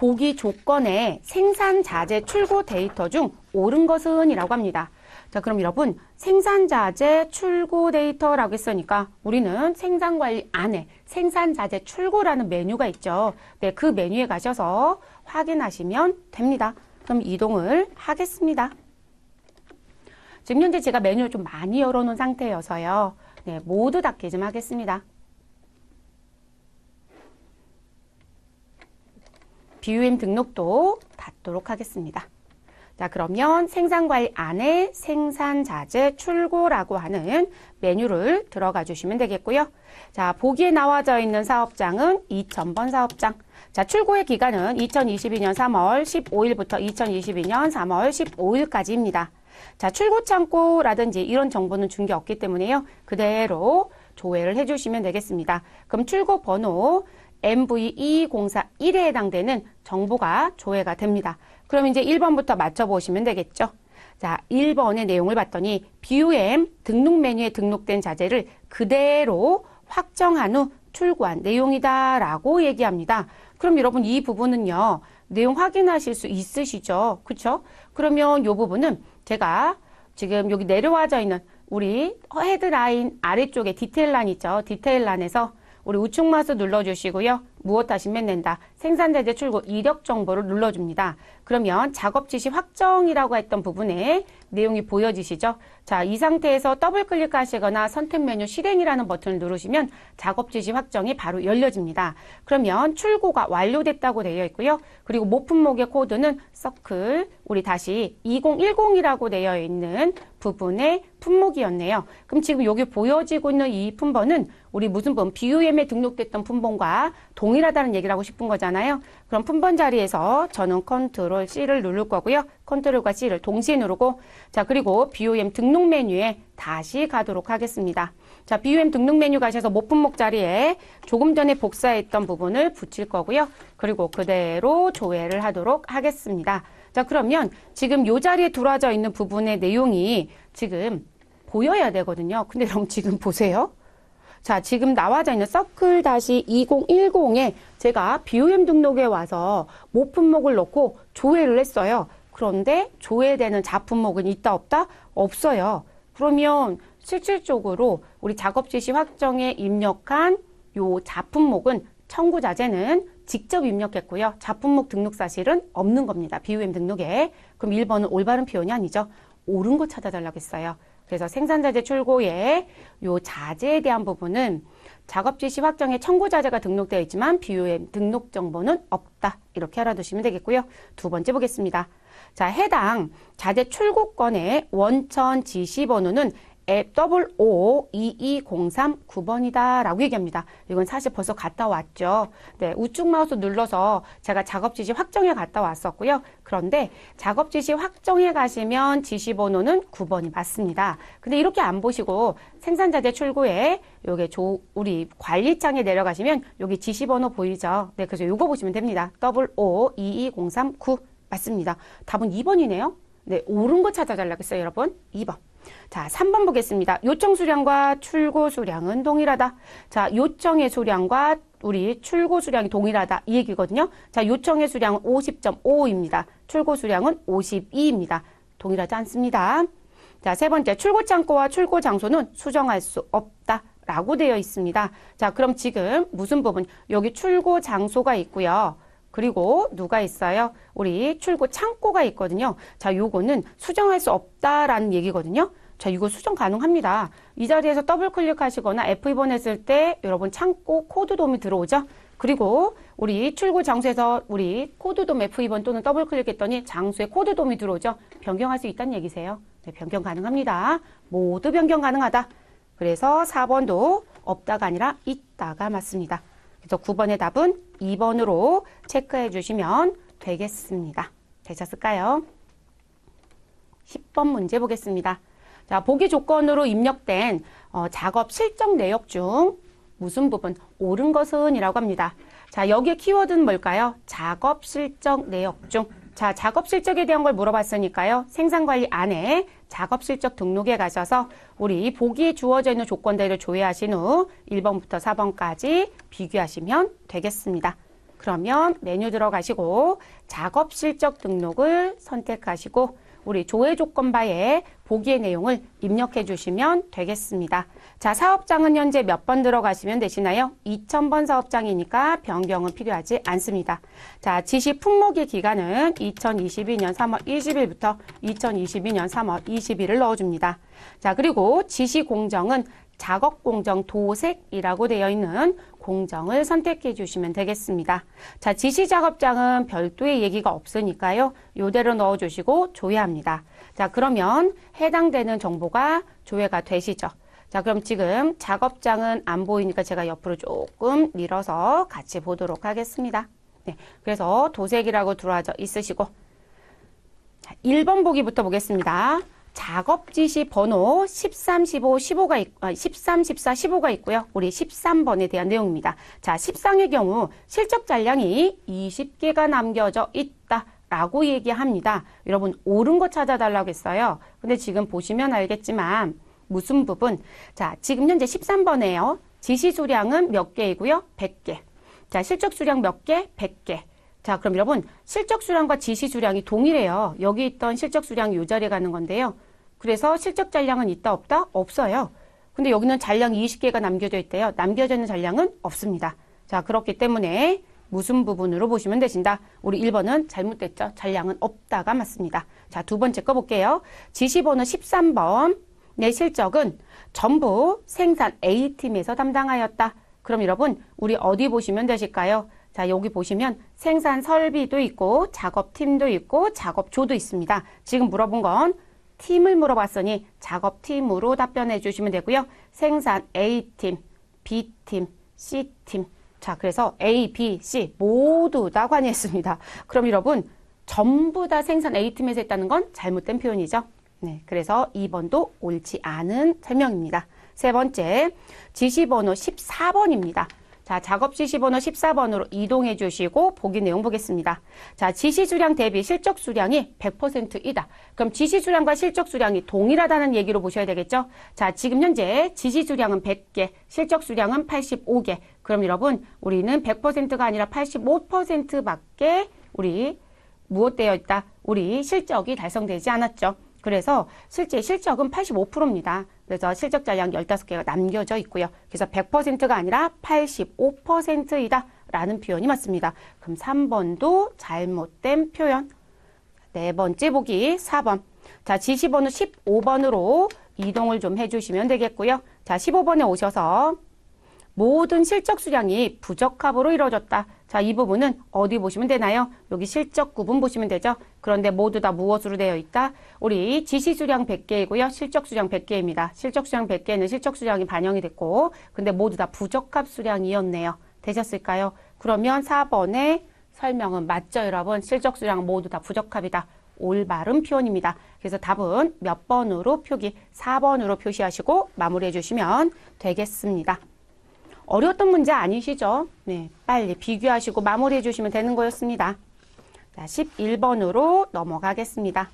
보기 조건에 생산자재 출고 데이터 중 옳은 것은? 이라고 합니다. 자, 그럼 여러분 생산자재 출고 데이터라고 했으니까 우리는 생산관리 안에 생산자재 출고라는 메뉴가 있죠. 네, 그 메뉴에 가셔서 확인하시면 됩니다. 그럼 이동을 하겠습니다. 지금 현재 제가 메뉴를 좀 많이 열어놓은 상태여서요. 네, 모두 닫기 좀 하겠습니다. BUM 등록도 닫도록 하겠습니다. 자, 그러면 생산관리 안에 생산자재 출고라고 하는 메뉴를 들어가 주시면 되겠고요. 자, 보기에 나와져 있는 사업장은 2000번 사업장. 자, 출고의 기간은 2022년 3월 15일부터 2022년 3월 15일까지입니다. 자, 출고 창고라든지 이런 정보는 준 게 없기 때문에요. 그대로 조회를 해주시면 되겠습니다. 그럼 출고 번호 MV2204-1에 해당되는 정보가 조회가 됩니다. 그럼 이제 1번부터 맞춰보시면 되겠죠. 자, 1번의 내용을 봤더니 BUM 등록 메뉴에 등록된 자재를 그대로 확정한 후 출고한 내용이다라고 얘기합니다. 그럼 여러분 이 부분은요. 내용 확인하실 수 있으시죠? 그렇죠? 그러면 이 부분은 제가 지금 여기 내려와져 있는 우리 헤드라인 아래쪽에 디테일란 있죠? 디테일란에서 우리 우측 마우스 눌러주시고요. 무엇 하시면 된다. 생산자재 출고 이력 정보를 눌러줍니다. 그러면 작업 지시 확정이라고 했던 부분에 내용이 보여지시죠? 자, 이 상태에서 더블 클릭하시거나 선택 메뉴 실행이라는 버튼을 누르시면 작업 지시 확정이 바로 열려집니다. 그러면 출고가 완료됐다고 되어 있고요. 그리고 모품목의 코드는 서클, 우리 다시 2010이라고 되어 있는 부분의 품목이었네요. 그럼 지금 여기 보여지고 있는 이 품번은 우리 무슨 번 BUM에 등록됐던 품번과 동일하다는 얘기를 하고 싶은 거잖아요. 그럼 품번 자리에서 저는 컨트롤 C를 누를 거고요. 컨트롤과 C를 동시에 누르고 자, 그리고 BUM 등록 메뉴에 다시 가도록 하겠습니다. 자, BUM 등록 메뉴 가셔서 모품목 자리에 조금 전에 복사했던 부분을 붙일 거고요. 그리고 그대로 조회를 하도록 하겠습니다. 자, 그러면 지금 이 자리에 들어와져 있는 부분의 내용이 지금 보여야 되거든요. 근데 그럼 지금 보세요. 자, 지금 나와져 있는 서클-2010에 제가 BUM 등록에 와서 모품목을 넣고 조회를 했어요. 그런데 조회되는 자품목은 있다 없다? 없어요. 그러면 실질적으로 우리 작업 지시 확정에 입력한 요 자품목은 청구자재는 직접 입력했고요. 자품목 등록 사실은 없는 겁니다. BUM 등록에. 그럼 1번은 올바른 표현이 아니죠. 옳은 거 찾아달라고 했어요. 그래서 생산자재 출고에 요 자재에 대한 부분은 작업 지시 확정에 청구자재가 등록되어 있지만 BUM 등록 정보는 없다. 이렇게 알아두시면 되겠고요. 두 번째 보겠습니다. 자, 해당 자재 출고건의 원천 지시번호는 002203 9번이다 라고 얘기합니다. 이건 사실 벌써 갔다 왔죠. 네, 우측 마우스 눌러서 제가 작업 지시 확정에 갔다 왔었고요. 그런데 작업 지시 확정에 가시면 지시번호는 9번이 맞습니다. 근데 이렇게 안 보시고 생산자재 출고에 요게 우리 관리창에 내려가시면 여기 지시번호 보이죠? 네, 그래서 요거 보시면 됩니다. 002203 9 맞습니다. 답은 2번이네요. 네, 옳은 거 찾아달라고 했어요, 여러분. 2번. 자, 3번 보겠습니다. 요청 수량과 출고 수량은 동일하다. 자, 요청의 수량과 우리 출고 수량이 동일하다. 이 얘기거든요. 자, 요청의 수량은 50.5입니다. 출고 수량은 52입니다. 동일하지 않습니다. 자, 세 번째. 출고 창고와 출고 장소는 수정할 수 없다. 라고 되어 있습니다. 자, 그럼 지금 무슨 부분? 여기 출고 장소가 있고요. 그리고 누가 있어요? 우리 출고 창고가 있거든요. 자, 요거는 수정할 수 없다라는 얘기거든요. 자, 이거 수정 가능합니다. 이 자리에서 더블 클릭하시거나 F2번 했을 때 여러분 창고 코드돔이 들어오죠. 그리고 우리 출고 장소에서 우리 코드돔 F2번 또는 더블 클릭했더니 장소에 코드돔이 들어오죠. 변경할 수 있다는 얘기세요. 네, 변경 가능합니다. 모두 변경 가능하다. 그래서 4번도 없다가 아니라 있다가 맞습니다. 그래서 9번의 답은 2번으로 체크해 주시면 되겠습니다. 되셨을까요? 10번 문제 보겠습니다. 자, 보기 조건으로 입력된 작업 실적 내역 중 무슨 부분? 옳은 것은 이라고 합니다. 자, 여기에 키워드는 뭘까요? 작업 실적 내역 중. 자, 작업 실적에 대한 걸 물어봤으니까요. 생산관리 안에 작업 실적 등록에 가셔서 우리 보기에 주어져 있는 조건들을 조회하신 후 1번부터 4번까지 비교하시면 되겠습니다. 그러면 메뉴 들어가시고 작업 실적 등록을 선택하시고 우리 조회 조건 바에 보기의 내용을 입력해 주시면 되겠습니다. 자, 사업장은 현재 몇 번 들어가시면 되시나요? 2000번 사업장이니까 변경은 필요하지 않습니다. 자, 지시 품목의 기간은 2022년 3월 20일부터 2022년 3월 20일을 넣어줍니다. 자, 그리고 지시 공정은 작업 공정 도색이라고 되어 있는 공정을 선택해 주시면 되겠습니다. 자, 지시 작업장은 별도의 얘기가 없으니까요. 이대로 넣어 주시고 조회합니다. 자, 그러면 해당되는 정보가 조회가 되시죠. 자, 그럼 지금 작업장은 안 보이니까 제가 옆으로 조금 밀어서 같이 보도록 하겠습니다. 네, 그래서 도색이라고 들어와져 있으시고 자, 1번 보기부터 보겠습니다. 작업 지시 번호 13, 15, 15가 13, 14, 15가 있고요. 우리 13번에 대한 내용입니다. 자, 13의 경우 실적 잔량이 20개가 남겨져 있다라고 얘기합니다. 여러분, 옳은 거 찾아달라고 했어요. 근데 지금 보시면 알겠지만 무슨 부분? 자, 지금 현재 13번에요. 지시 수량은 몇 개이고요? 100개. 자, 실적 수량 몇 개? 100개. 자, 그럼 여러분, 실적 수량과 지시 수량이 동일해요. 여기 있던 실적 수량이 이 자리에 가는 건데요. 그래서 실적 잔량은 있다 없다? 없어요. 근데 여기는 잔량이 20개가 남겨져 있대요. 남겨져 있는 잔량은 없습니다. 자, 그렇기 때문에 무슨 부분으로 보시면 되신다? 우리 1번은 잘못됐죠. 잔량은 없다가 맞습니다. 자, 두 번째 거 볼게요. 지시번호 13번. 내 실적은 전부 생산 A팀에서 담당하였다. 그럼 여러분, 우리 어디 보시면 되실까요? 자, 여기 보시면 생산 설비도 있고 작업팀도 있고 작업조도 있습니다. 지금 물어본 건 팀을 물어봤으니 작업팀으로 답변해 주시면 되고요. 생산 A팀, B팀, C팀. 자, 그래서 A, B, C 모두 다 관여했습니다. 그럼 여러분, 전부 다 생산 A팀에서 했다는 건 잘못된 표현이죠. 네, 그래서 2번도 옳지 않은 설명입니다. 세 번째, 지시번호 14번입니다. 자, 작업 지시번호 14번으로 이동해 주시고 보기 내용 보겠습니다. 자, 지시 수량 대비 실적 수량이 100%이다. 그럼 지시 수량과 실적 수량이 동일하다는 얘기로 보셔야 되겠죠? 자, 지금 현재 지시 수량은 100개, 실적 수량은 85개. 그럼 여러분, 우리는 100%가 아니라 85%밖에 우리 무엇되어 있다? 우리 실적이 달성되지 않았죠. 그래서 실제 실적은 85%입니다. 그래서 실적 잔량 15개가 남겨져 있고요. 그래서 100%가 아니라 85%이다 라는 표현이 맞습니다. 그럼 3번도 잘못된 표현. 네 번째 보기 4번. 자, 지시번호 15번으로 이동을 좀 해주시면 되겠고요. 자, 15번에 오셔서 모든 실적 수량이 부적합으로 이루어졌다. 자, 이 부분은 어디 보시면 되나요? 여기 실적 구분 보시면 되죠? 그런데 모두 다 무엇으로 되어 있다? 우리 지시수량 100개이고요. 실적수량 100개입니다. 실적수량 100개는 실적수량이 반영이 됐고, 근데 모두 다 부적합 수량이었네요. 되셨을까요? 그러면 4번의 설명은 맞죠, 여러분? 실적수량 모두 다 부적합이다. 올바른 표현입니다. 그래서 답은 몇 번으로 표기? 4번으로 표시하시고 마무리해 주시면 되겠습니다. 어려웠던 문제 아니시죠? 네, 빨리 비교하시고 마무리해 주시면 되는 거였습니다. 자, 11번으로 넘어가겠습니다.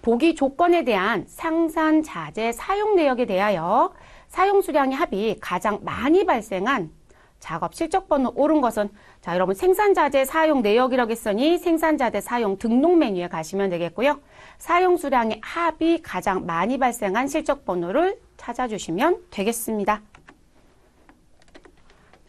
보기 조건에 대한 생산자재 사용 내역에 대하여 사용 수량의 합이 가장 많이 발생한 작업 실적 번호 옳은 것은, 자, 여러분 생산자재 사용 내역이라고 했으니 생산자재 사용 등록 메뉴에 가시면 되겠고요. 사용 수량의 합이 가장 많이 발생한 실적 번호를 찾아주시면 되겠습니다.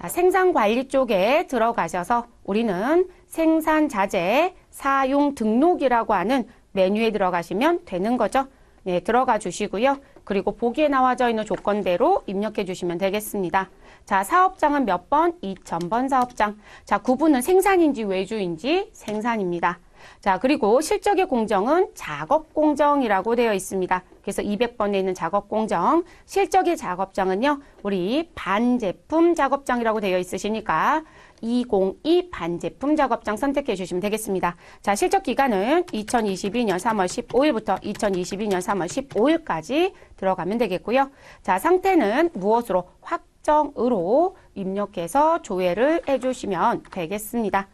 자, 생산관리 쪽에 들어가셔서 우리는 생산자재 사용 등록이라고 하는 메뉴에 들어가시면 되는 거죠. 네, 들어가 주시고요. 그리고 보기에 나와져 있는 조건대로 입력해 주시면 되겠습니다. 자, 사업장은 몇 번? 2000번 사업장. 자, 구분은 생산인지 외주인지 생산입니다. 자, 그리고 실적의 공정은 작업 공정이라고 되어 있습니다. 그래서 200번에 있는 작업 공정, 실적의 작업장은요, 우리 반제품 작업장이라고 되어 있으시니까 202 반제품 작업장 선택해 주시면 되겠습니다. 자, 실적 기간은 2022년 3월 15일부터 2022년 3월 15일까지 들어가면 되겠고요. 자, 상태는 무엇으로? 확정으로 입력해서 조회를 해주시면 되겠습니다.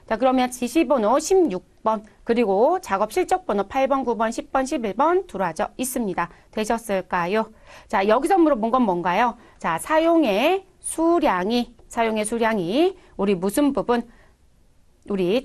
자, 그러면 지시번호 16번, 그리고 작업 실적번호 8번, 9번, 10번, 11번 들어와져 있습니다. 되셨을까요? 자, 여기서 물어본 건 뭔가요? 자, 사용의 수량이 우리 무슨 부분? 우리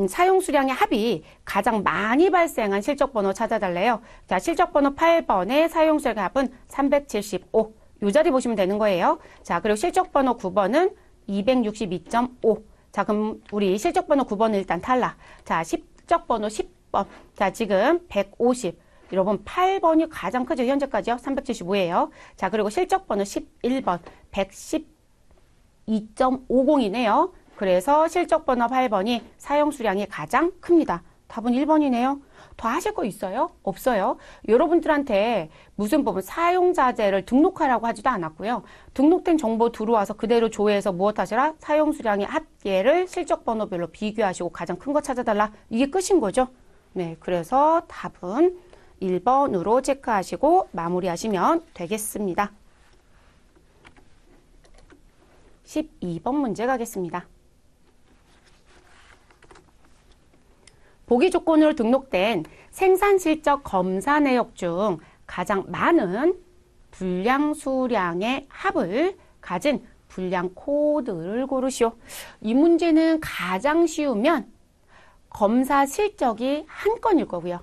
사용 수량의 합이 가장 많이 발생한 실적번호 찾아달래요. 자, 실적번호 8번의 사용 수량의 합은 375. 이 자리 보시면 되는 거예요. 자, 그리고 실적번호 9번은 262.5. 자, 그럼 우리 실적번호 9번은 일단 탈락. 자, 실적번호 10번. 자, 지금 150. 여러분 8번이 가장 크죠. 현재까지요. 375예요. 자, 그리고 실적번호 11번. 112.50이네요. 그래서 실적번호 8번이 사용 수량이 가장 큽니다. 답은 1번이네요. 더 하실 거 있어요? 없어요? 여러분들한테 무슨 부분 사용자재를 등록하라고 하지도 않았고요. 등록된 정보 들어와서 그대로 조회해서 무엇 하시라? 사용 수량의 합계를 실적 번호별로 비교하시고 가장 큰 거 찾아달라. 이게 끝인 거죠. 네, 그래서 답은 1번으로 체크하시고 마무리하시면 되겠습니다. 12번 문제 가겠습니다. 보기 조건으로 등록된 생산 실적 검사 내역 중 가장 많은 분량 수량의 합을 가진 분량 코드를 고르시오. 이 문제는 가장 쉬우면 검사 실적이 한 건일 거고요.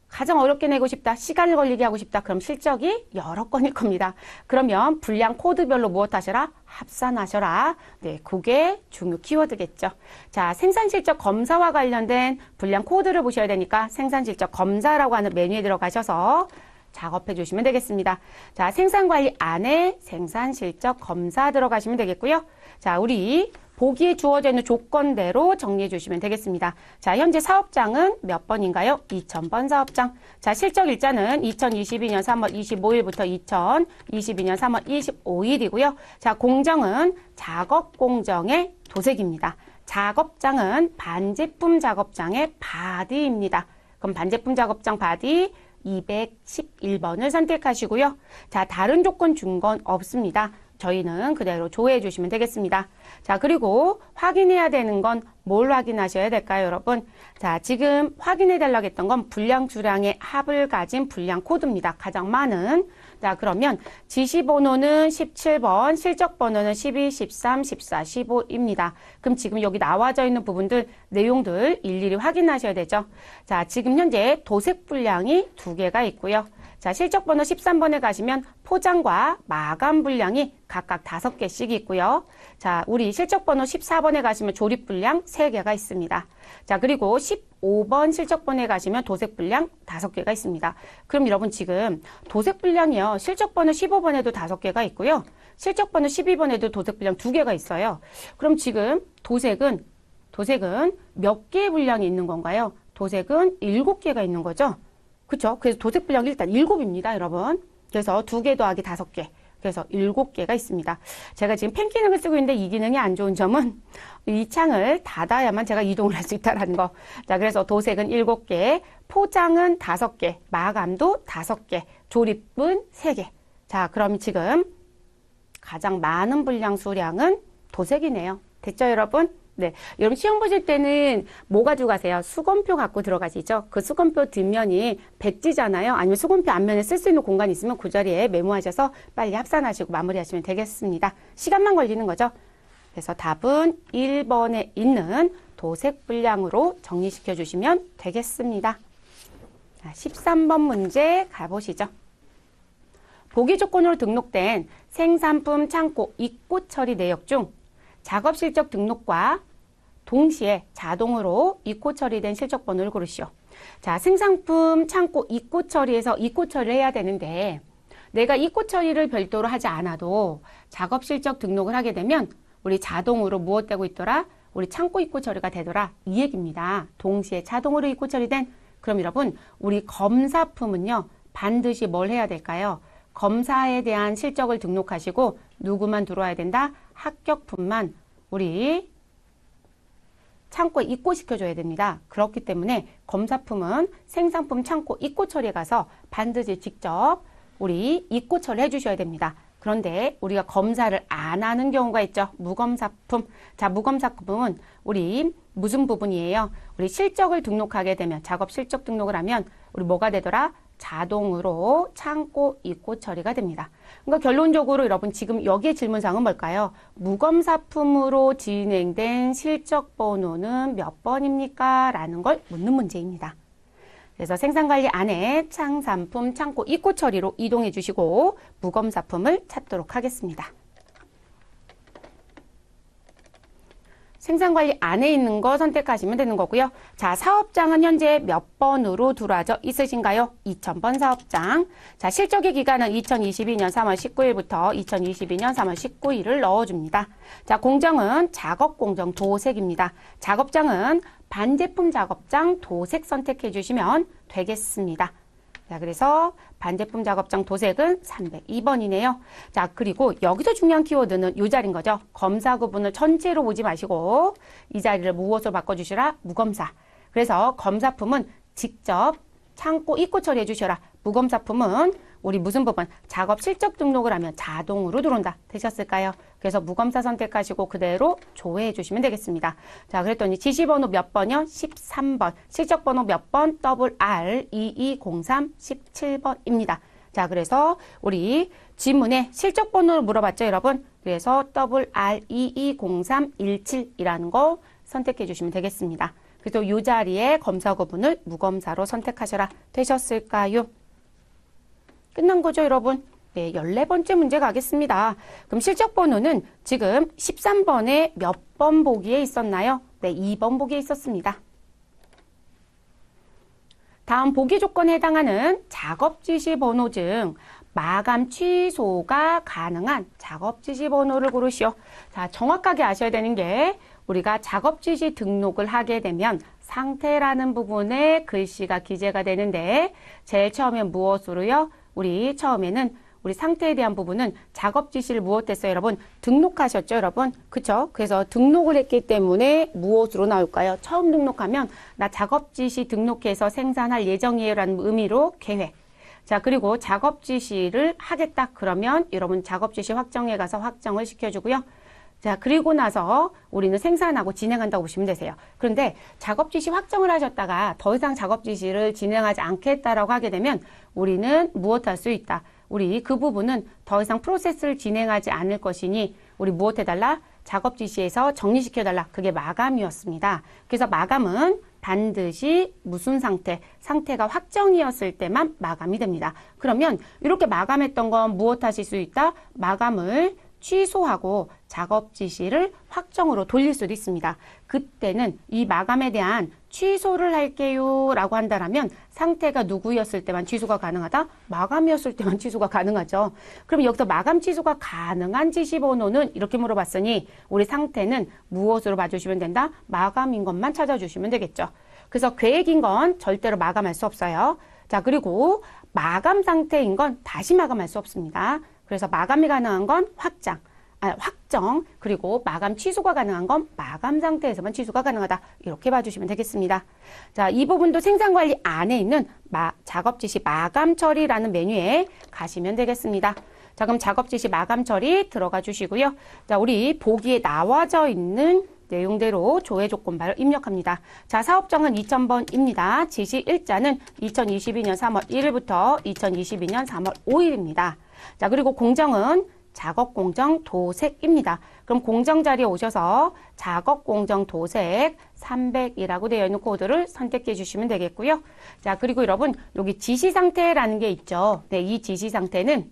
가장 어렵게 내고 싶다, 시간을 걸리게 하고 싶다, 그럼 실적이 여러 건일 겁니다. 그러면 분량 코드별로 무엇 하셔라? 합산하셔라. 네, 그게 중요 키워드겠죠. 자, 생산실적 검사와 관련된 분량 코드를 보셔야 되니까 생산실적 검사라고 하는 메뉴에 들어가셔서 작업해 주시면 되겠습니다. 자, 생산관리 안에 생산실적 검사 들어가시면 되겠고요. 자, 우리 보기에 주어져 있는 조건대로 정리해 주시면 되겠습니다. 자, 현재 사업장은 몇 번인가요? 2000번 사업장. 자, 실적 일자는 2022년 3월 25일부터 2022년 3월 25일이고요. 자, 공정은 작업 공정의 도색입니다. 작업장은 반제품 작업장의 바디입니다. 그럼 반제품 작업장 바디 211번을 선택하시고요. 자, 다른 조건 준 건 없습니다. 저희는 그대로 조회해 주시면 되겠습니다. 자, 그리고 확인해야 되는 건 뭘 확인하셔야 될까요, 여러분? 자, 지금 확인해 달라고 했던 건 분량 수량의 합을 가진 분량 코드입니다. 가장 많은. 자, 그러면 지시번호는 17번, 실적번호는 12, 13, 14, 15입니다. 그럼 지금 여기 나와져 있는 부분들, 내용들 일일이 확인하셔야 되죠. 자, 지금 현재 도색 분량이 2개가 있고요. 자, 실적 번호 13번에 가시면 포장과 마감 분량이 각각 5개씩 있고요. 자, 우리 실적 번호 14번에 가시면 조립 분량 3개가 있습니다. 자, 그리고 15번 실적 번호에 가시면 도색 분량 5개가 있습니다. 그럼 여러분 지금 도색 분량이요. 실적 번호 15번에도 5개가 있고요. 실적 번호 12번에도 도색 분량 2개가 있어요. 그럼 지금 도색은 몇 개의 분량이 있는 건가요? 도색은 7개가 있는 거죠. 그렇죠? 그래서 도색 분량이 일단 7입니다, 여러분. 그래서 2개 더하기 5개. 그래서 7개가 있습니다. 제가 지금 펜 기능을 쓰고 있는데 이 기능이 안 좋은 점은 이 창을 닫아야만 제가 이동을 할 수 있다는 거. 자, 그래서 도색은 7개, 포장은 5개, 마감도 5개, 조립은 3개. 자, 그럼 지금 가장 많은 분량 수량은 도색이네요. 됐죠, 여러분? 네. 여러분 시험 보실 때는 뭐 가지고 가세요? 수검표 갖고 들어가시죠? 그 수검표 뒷면이 백지잖아요. 아니면 수검표 앞면에 쓸 수 있는 공간이 있으면 그 자리에 메모하셔서 빨리 합산하시고 마무리하시면 되겠습니다. 시간만 걸리는 거죠. 그래서 답은 1번에 있는 도색 분량으로 정리시켜 주시면 되겠습니다. 자, 13번 문제 가보시죠. 보기 조건으로 등록된 생산품 창고 입고 처리 내역 중 작업 실적 등록과 동시에 자동으로 입고 처리된 실적 번호를 고르시오. 자, 생산품 창고 입고 처리에서 입고 처리를 해야 되는데 내가 입고 처리를 별도로 하지 않아도 작업 실적 등록을 하게 되면 우리 자동으로 무엇 되고 있더라? 우리 창고 입고 처리가 되더라. 이 얘기입니다. 동시에 자동으로 입고 처리된. 그럼 여러분 우리 검사품은요. 반드시 뭘 해야 될까요? 검사에 대한 실적을 등록하시고 누구만 들어와야 된다? 합격품만 우리 창고에 입고시켜줘야 됩니다. 그렇기 때문에 검사품은 생산품 창고 입고 처리에 가서 반드시 직접 우리 입고 처리해 주셔야 됩니다. 그런데 우리가 검사를 안 하는 경우가 있죠. 무검사품. 자, 무검사품은 우리 무슨 부분이에요? 우리 실적을 등록하게 되면 작업 실적 등록을 하면 우리 뭐가 되더라? 자동으로 창고 입고 처리가 됩니다. 그러니까 결론적으로 여러분 지금 여기에 질문사항은 뭘까요? 무검사품으로 진행된 실적 번호는 몇 번입니까? 라는 걸 묻는 문제입니다. 그래서 생산관리 안에 창산품 창고 입고 처리로 이동해 주시고 무검사품을 찾도록 하겠습니다. 생산관리 안에 있는 거 선택하시면 되는 거고요. 자, 사업장은 현재 몇 번으로 들어와져 있으신가요? 2000번 사업장. 자, 실적의 기간은 2022년 3월 19일부터 2022년 3월 19일을 넣어줍니다. 자, 공정은 작업공정 도색입니다. 작업장은 반제품 작업장 도색 선택해 주시면 되겠습니다. 자, 그래서 반제품 작업장 도색은 302번이네요. 자, 그리고 여기서 중요한 키워드는 이 자리인 거죠. 검사 구분을 전체로 보지 마시고 이 자리를 무엇으로 바꿔주시라? 무검사. 그래서 검사품은 직접 창고 입고 처리해 주셔라. 무검사품은 우리 무슨 부분? 작업 실적 등록을 하면 자동으로 들어온다. 되셨을까요? 그래서 무검사 선택하시고 그대로 조회해 주시면 되겠습니다. 자, 그랬더니 지시번호 몇 번이요? 13번. 실적번호 몇 번? RR2203 17번입니다. 자, 그래서 우리 지문에 실적번호를 물어봤죠, 여러분? 그래서 RR2203 17이라는 거 선택해 주시면 되겠습니다. 그래서 이 자리에 검사 구분을 무검사로 선택하셔라. 되셨을까요? 끝난 거죠, 여러분? 네, 14번째 문제 가겠습니다. 그럼 실적 번호는 지금 13번에 몇 번 보기에 있었나요? 네, 2번 보기에 있었습니다. 다음 보기 조건에 해당하는 작업 지시 번호 중 마감 취소가 가능한 작업 지시 번호를 고르시오. 자, 정확하게 아셔야 되는 게 우리가 작업 지시 등록을 하게 되면 상태라는 부분에 글씨가 기재가 되는데 제일 처음엔 무엇으로요? 우리 처음에는 우리 상태에 대한 부분은 작업 지시를 무엇 했어요, 여러분? 등록하셨죠, 여러분? 그쵸? 그래서 등록을 했기 때문에 무엇으로 나올까요? 처음 등록하면 나 작업 지시 등록해서 생산할 예정이에요 라는 의미로 계획. 자, 그리고 작업 지시를 하겠다 그러면 여러분 작업 지시 확정에 가서 확정을 시켜주고요. 자, 그리고 나서 우리는 생산하고 진행한다고 보시면 되세요. 그런데 작업 지시 확정을 하셨다가 더 이상 작업 지시를 진행하지 않겠다라고 하게 되면 우리는 무엇 할 수 있다. 우리 그 부분은 더 이상 프로세스를 진행하지 않을 것이니 우리 무엇 해달라? 작업 지시에서 정리시켜달라. 그게 마감이었습니다. 그래서 마감은 반드시 무슨 상태가 확정이었을 때만 마감이 됩니다. 그러면 이렇게 마감했던 건 무엇 하실 수 있다? 마감을 취소하고 작업 지시를 확정으로 돌릴 수도 있습니다. 그때는 이 마감에 대한 취소를 할게요 라고 한다면 상태가 누구였을 때만 취소가 가능하다? 마감이었을 때만 취소가 가능하죠. 그럼 여기서 마감 취소가 가능한 지시번호는 이렇게 물어봤으니 우리 상태는 무엇으로 봐주시면 된다? 마감인 것만 찾아주시면 되겠죠. 그래서 계획인 건 절대로 마감할 수 없어요. 자, 그리고 마감 상태인 건 다시 마감할 수 없습니다. 그래서 마감이 가능한 건 확정, 그리고 마감 취소가 가능한 건 마감 상태에서만 취소가 가능하다. 이렇게 봐주시면 되겠습니다. 자, 이 부분도 생산관리 안에 있는 작업지시 마감 처리라는 메뉴에 가시면 되겠습니다. 자, 그럼 작업지시 마감 처리 들어가 주시고요. 자, 우리 보기에 나와져 있는 내용대로 조회 조건발을 입력합니다. 자, 사업장은 2000번입니다. 지시 일자는 2022년 3월 1일부터 2022년 3월 5일입니다. 자, 그리고 공정은 작업 공정 도색입니다. 그럼 공정 자리에 오셔서 작업 공정 도색 300이라고 되어 있는 코드를 선택해 주시면 되겠고요. 자, 그리고 여러분 여기 지시 상태라는 게 있죠. 네, 이 지시 상태는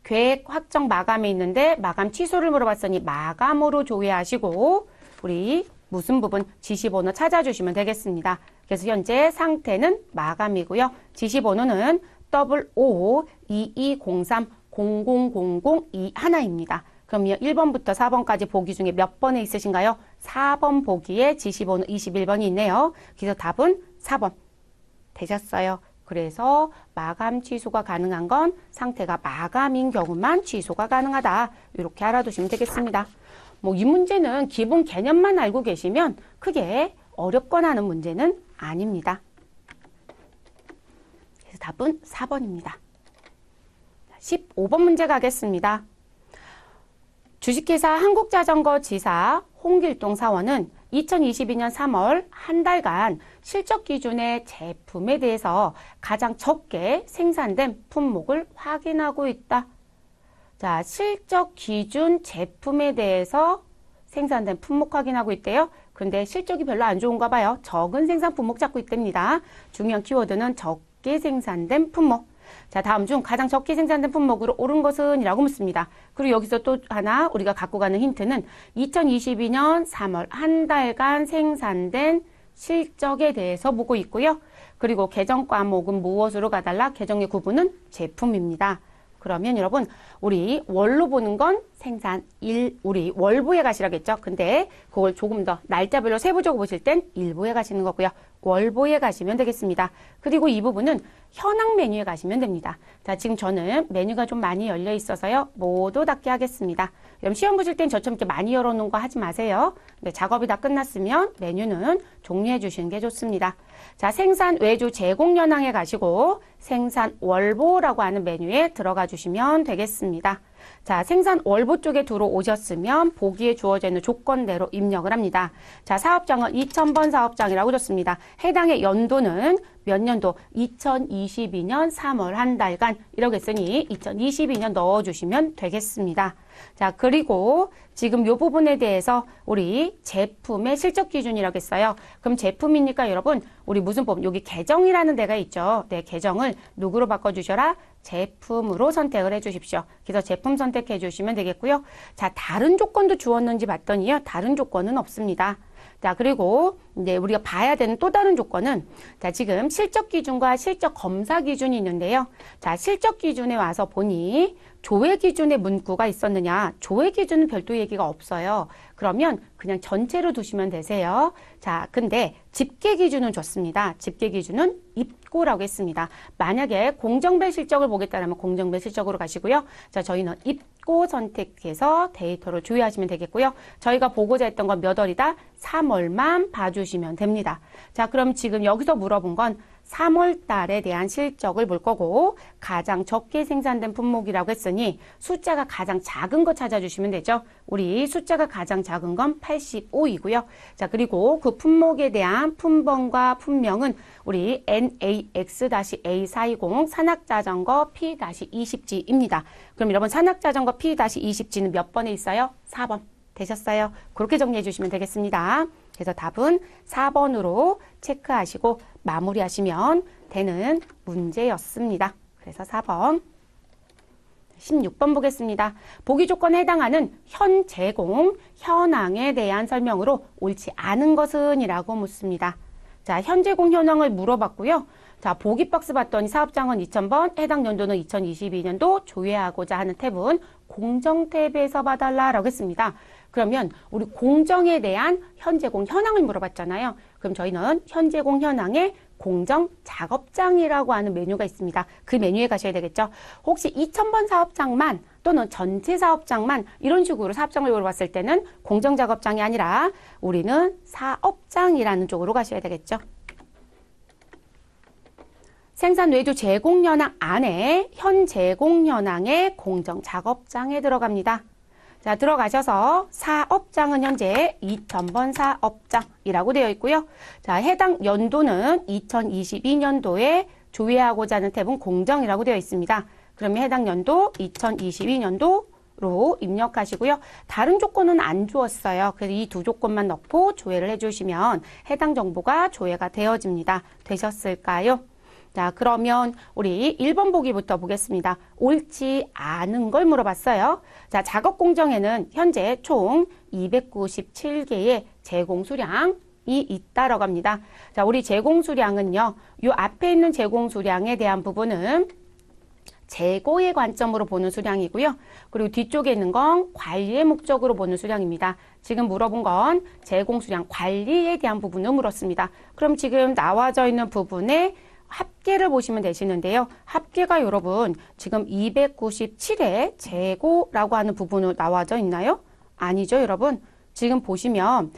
계획 확정 마감이 있는데 마감 취소를 물어봤으니 마감으로 조회하시고 우리 무슨 부분 지시번호 찾아주시면 되겠습니다. 그래서 현재 상태는 마감이고요. 지시번호는 5522030002 하나입니다. 그럼요, 1번부터 4번까지 보기 중에 몇 번에 있으신가요? 4번 보기에 지시번호 21번이 있네요. 그래서 답은 4번 되셨어요. 그래서 마감 취소가 가능한 건 상태가 마감인 경우만 취소가 가능하다. 이렇게 알아두시면 되겠습니다. 뭐 이 문제는 기본 개념만 알고 계시면 크게 어렵거나 하는 문제는 아닙니다. 그래서 답은 4번입니다. 15번 문제 가겠습니다. 주식회사 한국자전거 지사 홍길동 사원은 2022년 3월 한 달간 실적 기준의 제품에 대해서 가장 적게 생산된 품목을 확인하고 있다. 자, 실적 기준 제품에 대해서 생산된 품목 확인하고 있대요. 근데 실적이 별로 안 좋은가 봐요. 적은 생산 품목 찾고 있답니다. 중요한 키워드는 적게 생산된 품목. 자, 다음 중 가장 적게 생산된 품목으로 옳은 것은? 이라고 묻습니다. 그리고 여기서 또 하나 우리가 갖고 가는 힌트는 2022년 3월 한 달간 생산된 실적에 대해서 보고 있고요. 그리고 계정 과목은 무엇으로 가달라? 계정의 구분은 제품입니다. 그러면 여러분 우리 월로 보는 건 생산 우리 월부에 가시라겠죠. 근데 그걸 조금 더 날짜별로 세부적으로 보실 땐 일부에 가시는 거고요. 월부에 가시면 되겠습니다. 그리고 이 부분은 현황 메뉴에 가시면 됩니다. 자, 지금 저는 메뉴가 좀 많이 열려 있어서요. 모두 닫게 하겠습니다. 여러분 시험 보실 땐 저처럼 이렇게 많이 열어놓은 거 하지 마세요. 네, 작업이 다 끝났으면 메뉴는 종료해 주시는 게 좋습니다. 자, 생산 외주 제공 현황에 가시고 생산 월보라고 하는 메뉴에 들어가 주시면 되겠습니다. 자, 생산 월보 쪽에 들어오셨으면 보기에 주어져 있는 조건대로 입력을 합니다. 자, 사업장은 2000번 사업장이라고 줬습니다. 해당의 연도는 몇 년도? 2022년 3월 한 달간 이렇게 쓰니 2022년 넣어주시면 되겠습니다. 자, 그리고 지금 이 부분에 대해서 우리 제품의 실적 기준이라고 했어요. 그럼 제품이니까 여러분 우리 무슨 부분? 여기 계정이라는 데가 있죠. 네, 계정을 누구로 바꿔주셔라? 제품으로 선택을 해주십시오. 그래서 제품 선택해 주시면 되겠고요. 자, 다른 조건도 주었는지 봤더니요. 다른 조건은 없습니다. 자, 그리고 이제 우리가 봐야 되는 또 다른 조건은 자, 지금 실적 기준과 실적 검사 기준이 있는데요. 자, 실적 기준에 와서 보니 조회 기준의 문구가 있었느냐? 조회 기준은 별도 얘기가 없어요. 그러면 그냥 전체로 두시면 되세요. 자, 근데 집계 기준은 좋습니다. 집계 기준은 입고라고 했습니다. 만약에 공정별 실적을 보겠다면 공정별 실적으로 가시고요. 자, 저희는 입고 선택해서 데이터를 조회하시면 되겠고요. 저희가 보고자 했던 건 몇 월이다? 3월만 봐주시면 됩니다. 자, 그럼 지금 여기서 물어본 건 3월 달에 대한 실적을 볼 거고 가장 적게 생산된 품목이라고 했으니 숫자가 가장 작은 거 찾아주시면 되죠. 우리 숫자가 가장 작은 건 85이고요. 자, 그리고 그 품목에 대한 품번과 품명은 우리 NAX-A420 산악자전거 P-20G입니다. 그럼 여러분 산악자전거 P-20G는 몇 번에 있어요? 4번. 되셨어요? 그렇게 정리해 주시면 되겠습니다. 그래서 답은 4번으로 체크하시고 마무리하시면 되는 문제였습니다. 그래서 4번. 16번 보겠습니다. 보기 조건에 해당하는 현 제공, 현황에 대한 설명으로 옳지 않은 것은 이라고 묻습니다. 자, 현 제공 현황을 물어봤고요. 자, 보기 박스 봤더니 사업장은 2000번, 해당 연도는 2022년도, 조회하고자 하는 탭은 공정 탭에서 봐달라라고 했습니다. 그러면 우리 공정에 대한 현 제공 현황을 물어봤잖아요. 그럼 저희는 현 제공 현황의 공정 작업장이라고 하는 메뉴가 있습니다. 그 메뉴에 가셔야 되겠죠. 혹시 2000번 사업장만 또는 전체 사업장만 이런 식으로 사업장을 물어봤을 때는 공정 작업장이 아니라 우리는 사업장이라는 쪽으로 가셔야 되겠죠. 생산 외주 제공 현황 안에 현 제공 현황의 공정 작업장에 들어갑니다. 자, 들어가셔서 사업장은 현재 2000번 사업장이라고 되어 있고요. 자, 해당 연도는 2022년도에 조회하고자 하는 탭은 공정이라고 되어 있습니다. 그러면 해당 연도 2022년도로 입력하시고요. 다른 조건은 안 주었어요. 그래서 이 두 조건만 넣고 조회를 해주시면 해당 정보가 조회가 되어집니다. 되셨을까요? 자, 그러면 우리 1번 보기부터 보겠습니다. 옳지 않은 걸 물어봤어요. 자, 작업 공정에는 현재 총 297개의 제공 수량이 있다라고 합니다. 자, 우리 제공 수량은요. 요 앞에 있는 제공 수량에 대한 부분은 재고의 관점으로 보는 수량이고요. 그리고 뒤쪽에 있는 건 관리의 목적으로 보는 수량입니다. 지금 물어본 건 제공 수량 관리에 대한 부분을 물었습니다. 그럼 지금 나와져 있는 부분에 합계를 보시면 되시는데요. 합계가 여러분 지금 297의 재고라고 하는 부분으로 나와져 있나요? 아니죠, 여러분. 지금 보시면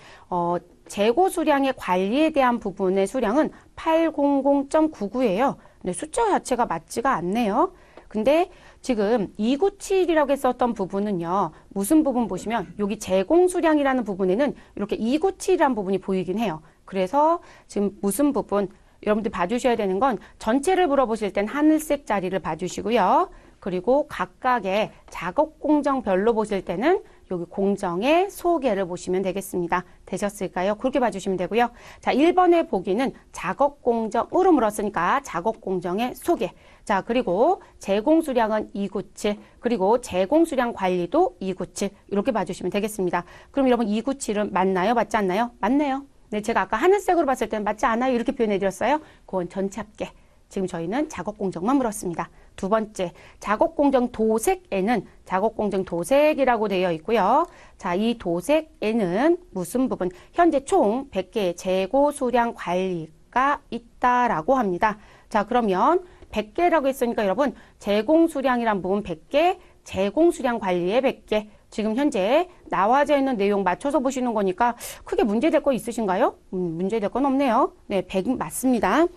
재고 수량의 관리에 대한 부분의 수량은 800.99예요. 근데 숫자 자체가 맞지가 않네요. 근데 지금 297이라고 했었던 부분은요. 무슨 부분 보시면 여기 제공 수량이라는 부분에는 이렇게 297이라는 부분이 보이긴 해요. 그래서 지금 무슨 부분 여러분들 봐주셔야 되는 건 전체를 물어보실 땐 하늘색 자리를 봐주시고요. 그리고 각각의 작업 공정별로 보실 때는 여기 공정의 소개를 보시면 되겠습니다. 되셨을까요? 그렇게 봐주시면 되고요. 자, 1번의 보기는 작업 공정으로 물었으니까 작업 공정의 소개. 자, 그리고 제공 수량은 297, 그리고 제공 수량 관리도 297 이렇게 봐주시면 되겠습니다. 그럼 여러분 297은 맞나요? 맞지 않나요? 맞네요. 네, 제가 아까 하늘색으로 봤을 때는 맞지 않아요? 이렇게 표현해 드렸어요. 그건 전체 합계. 지금 저희는 작업 공정만 물었습니다. 두 번째, 작업 공정 도색에는 작업 공정 도색이라고 되어 있고요. 자, 이 도색에는 무슨 부분? 현재 총 100개의 재고 수량 관리가 있다라고 합니다. 자, 그러면 100개라고 했으니까 여러분 제공 수량이란 부분 100개, 제공 수량 관리에 100개. 지금 현재 나와져 있는 내용 맞춰서 보시는 거니까 크게 문제될 거 있으신가요? 문제될 건 없네요. 네, 100 맞습니다.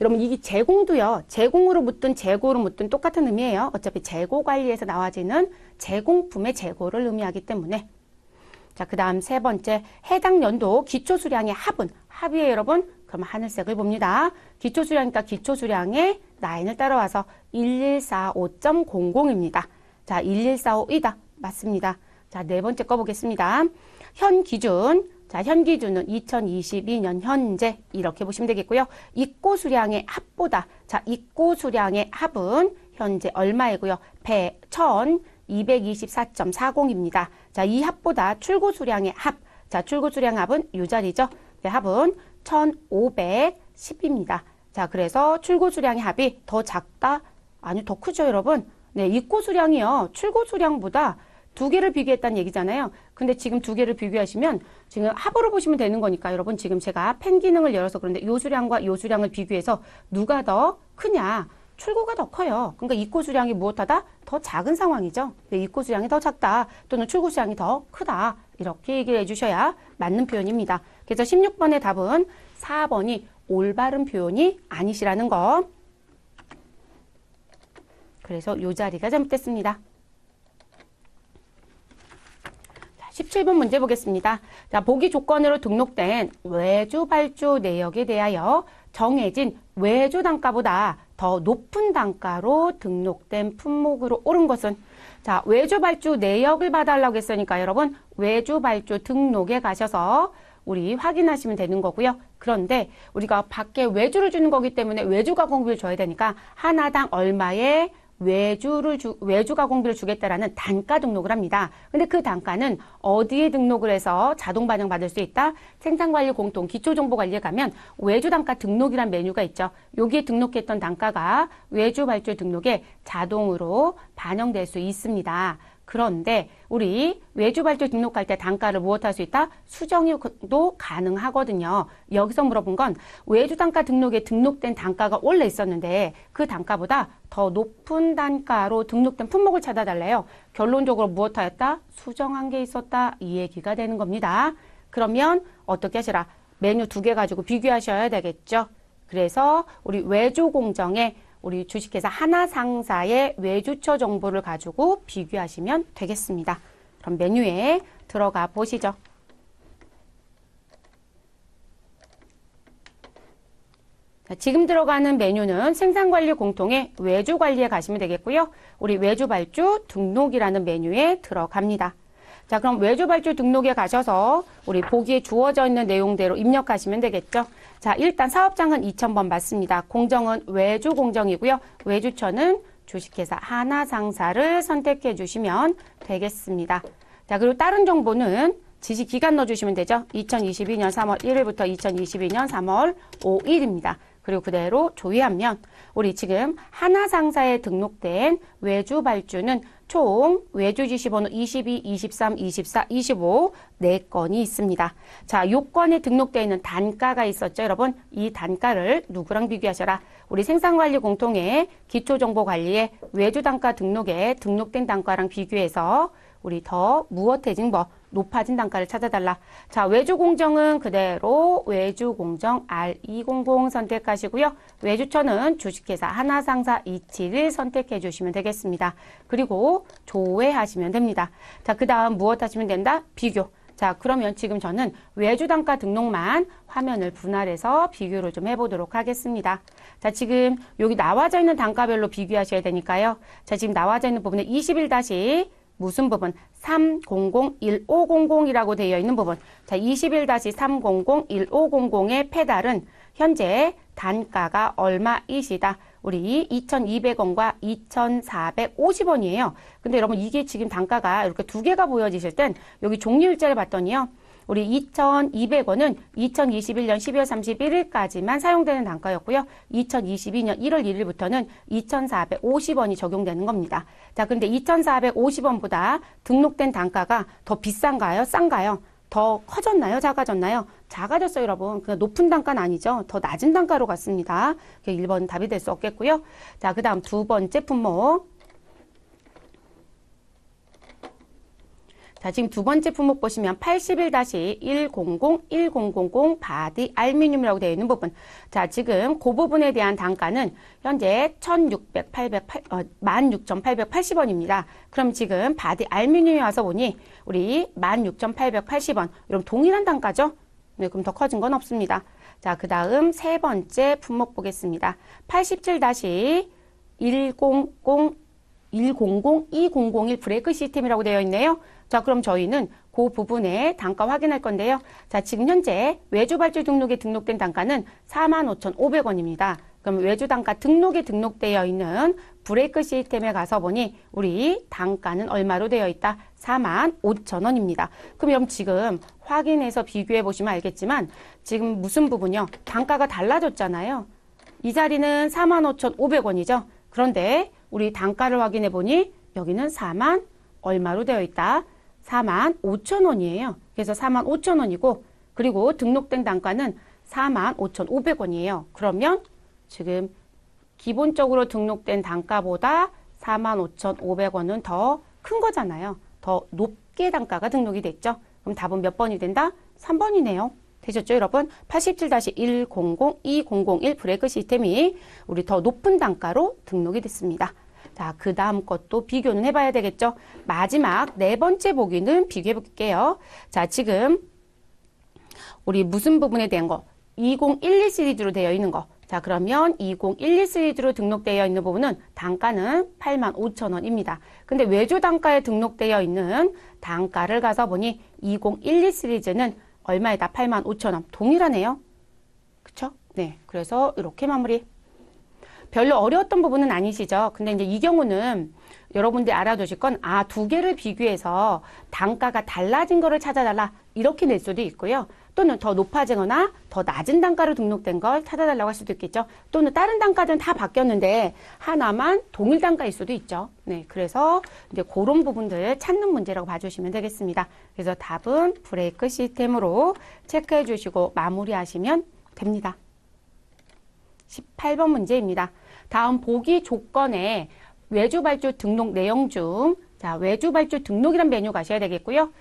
여러분 이게 제공도요. 제공으로 묻든 재고로 묻든 똑같은 의미예요. 어차피 재고 관리에서 나와지는 제공품의 재고를 의미하기 때문에. 자, 그 다음 세 번째, 해당 연도 기초수량의 합은, 합이에요 여러분. 그럼 하늘색을 봅니다. 기초수량이니까 기초수량의 라인을 따라와서 1145.00입니다. 자, 1145이다. 맞습니다. 자, 네 번째 거 보겠습니다. 현 기준. 자, 현 기준은 2022년 현재 이렇게 보시면 되겠고요. 입고 수량의 합보다. 자, 입고 수량의 합은 현재 얼마이고요? 1224.40입니다. 자, 이 합보다 출고 수량의 합. 자, 출고 수량 합은 이 자리죠. 네, 합은 1510입니다. 자, 그래서 출고 수량의 합이 더 작다? 아니요, 더 크죠, 여러분. 네, 입고 수량이요. 출고 수량보다 두 개를 비교했다는 얘기잖아요. 근데 지금 두 개를 비교하시면 지금 합으로 보시면 되는 거니까 여러분 지금 제가 펜 기능을 열어서 그런데 요 수량과 요 수량을 비교해서 누가 더 크냐? 출고가 더 커요. 그러니까 입고 수량이 무엇하다? 더 작은 상황이죠. 네, 입고 수량이 더 작다 또는 출고 수량이 더 크다. 이렇게 얘기를 해주셔야 맞는 표현입니다. 그래서 16번의 답은 4번이 올바른 표현이 아니시라는 거. 그래서 요 자리가 잘못됐습니다. 17번 문제 보겠습니다. 자, 보기 조건으로 등록된 외주 발주 내역에 대하여 정해진 외주 단가보다 더 높은 단가로 등록된 품목으로 옳은 것은? 자, 외주 발주 내역을 봐달라고 했으니까 여러분 외주 발주 등록에 가셔서 우리 확인하시면 되는 거고요. 그런데 우리가 밖에 외주를 주는 거기 때문에 외주 가공비를 줘야 되니까 하나당 얼마의 외주 가공비를 주겠다라는 단가 등록을 합니다. 근데 그 단가는 어디에 등록을 해서 자동 반영 받을 수 있다? 생산관리 공통 기초정보관리에 가면 외주 단가 등록이란 메뉴가 있죠. 여기에 등록했던 단가가 외주 발주 등록에 자동으로 반영될 수 있습니다. 그런데 우리 외주 발주 등록할 때 단가를 무엇할 수 있다? 수정도 가능하거든요. 여기서 물어본 건 외주 단가 등록에 등록된 단가가 원래 있었는데 그 단가보다 더 높은 단가로 등록된 품목을 찾아달래요. 결론적으로 무엇하였다? 수정한 게 있었다. 이 얘기가 되는 겁니다. 그러면 어떻게 하시라? 메뉴 2개 가지고 비교하셔야 되겠죠. 그래서 우리 외주 공정에 우리 주식회사 하나상사의 외주처 정보를 가지고 비교하시면 되겠습니다. 그럼 메뉴에 들어가 보시죠. 자, 지금 들어가는 메뉴는 생산관리 공통의 외주관리에 가시면 되겠고요. 우리 외주발주 등록이라는 메뉴에 들어갑니다. 자, 그럼 외주발주 등록에 가셔서 우리 보기에 주어져 있는 내용대로 입력하시면 되겠죠. 자, 일단 사업장은 2000번 맞습니다. 공정은 외주공정이고요. 외주처는 주식회사 하나상사를 선택해 주시면 되겠습니다. 자, 그리고 다른 정보는 지시기간 넣어주시면 되죠. 2022년 3월 1일부터 2022년 3월 5일입니다. 그리고 그대로 조회하면 우리 지금 하나상사에 등록된 외주발주는 총 외주지시번호 22, 23, 24, 25 4건이 있습니다. 자, 요건에 등록되어 있는 단가가 있었죠, 여러분. 이 단가를 누구랑 비교하셔라? 우리 생산관리 공통의 기초정보관리에 외주단가 등록에 등록된 단가랑 비교해서 우리 더 무엇해진 높아진 단가를 찾아달라. 자, 외주공정은 그대로 외주공정 R200 선택하시고요. 외주처는 주식회사 하나상사 27을 선택해 주시면 되겠습니다. 그리고 조회하시면 됩니다. 자, 그 다음 무엇 하시면 된다? 비교. 자, 그러면 지금 저는 외주단가 등록만 화면을 분할해서 비교를 좀 해보도록 하겠습니다. 자, 지금 여기 나와져 있는 단가별로 비교하셔야 되니까요. 자, 지금 나와져 있는 부분에 21- 무슨 부분? 300-1500이라고 되어 있는 부분. 자, 21-300-1500의 페달은 현재 단가가 얼마이시다? 우리 2,200원과 2,450원이에요. 근데 여러분 이게 지금 단가가 이렇게 2개가 보여지실 땐 여기 종료일자를 봤더니요. 우리 2,200원은 2021년 12월 31일까지만 사용되는 단가였고요. 2022년 1월 1일부터는 2,450원이 적용되는 겁니다. 자, 근데 2,450원보다 등록된 단가가 더 비싼가요? 싼가요? 더 커졌나요? 작아졌나요? 작아졌어요, 여러분. 그냥 높은 단가는 아니죠. 더 낮은 단가로 갔습니다. 1번 답이 될 수 없겠고요. 자, 그 다음 두 번째 품목. 자, 지금 두 번째 품목 보시면 81-1000-1000 바디 알루미늄이라고 되어 있는 부분. 자, 지금 그 부분에 대한 단가는 현재 16,880원입니다. 그럼 지금 바디 알루미늄이 와서 보니 우리 16,880원. 이런 동일한 단가죠? 네, 그럼 더 커진 건 없습니다. 자, 그 다음 세 번째 품목 보겠습니다. 87-100-201 브레이크 시스템이라고 되어 있네요. 자, 그럼 저희는 그 부분의 단가 확인할 건데요. 자, 지금 현재 외주발주 등록에 등록된 단가는 45,500원입니다. 그럼 외주단가 등록에 등록되어 있는 브레이크 시스템에 가서 보니 우리 단가는 얼마로 되어 있다? 45,000원입니다. 그럼 여러분 지금 확인해서 비교해 보시면 알겠지만 지금 무슨 부분이요? 단가가 달라졌잖아요. 이 자리는 45,500원이죠. 그런데 우리 단가를 확인해 보니 여기는 4만 얼마로 되어 있다? 45,000원이에요. 그래서 45,000원이고 그리고 등록된 단가는 45,500원이에요. 그러면 지금 기본적으로 등록된 단가보다 45,500원은 더 큰 거잖아요. 더 높게 단가가 등록이 됐죠. 그럼 답은 몇 번이 된다? 3번이네요. 되셨죠, 여러분? 87-100-2001 브레이크 시스템이 우리 더 높은 단가로 등록이 됐습니다. 자, 그 다음 것도 비교는 해봐야 되겠죠. 마지막 네 번째 보기는 비교해 볼게요. 자, 지금 우리 무슨 부분에 대한 거? 2012 시리즈로 되어 있는 거. 자, 그러면 2012 시리즈로 등록되어 있는 부분은 단가는 85,000원입니다. 근데 외주 단가에 등록되어 있는 단가를 가서 보니 2012 시리즈는 얼마에다 85,000원. 동일하네요. 그쵸? 네. 그래서 이렇게 마무리. 별로 어려웠던 부분은 아니시죠? 근데 이제 이 경우는 여러분들이 알아두실 건, 두 개를 비교해서 단가가 달라진 거를 찾아달라. 이렇게 낼 수도 있고요. 또는 더 높아지거나 더 낮은 단가로 등록된 걸 찾아달라고 할 수도 있겠죠. 또는 다른 단가들은 다 바뀌었는데 하나만 동일 단가일 수도 있죠. 네. 그래서 이제 그런 부분들 찾는 문제라고 봐주시면 되겠습니다. 그래서 답은 브레이크 시스템으로 체크해 주시고 마무리하시면 됩니다. 18번 문제입니다. 다음 보기 조건에 외주발주 등록 내용 중 외주발주 등록이란 메뉴 가셔야 되겠고요.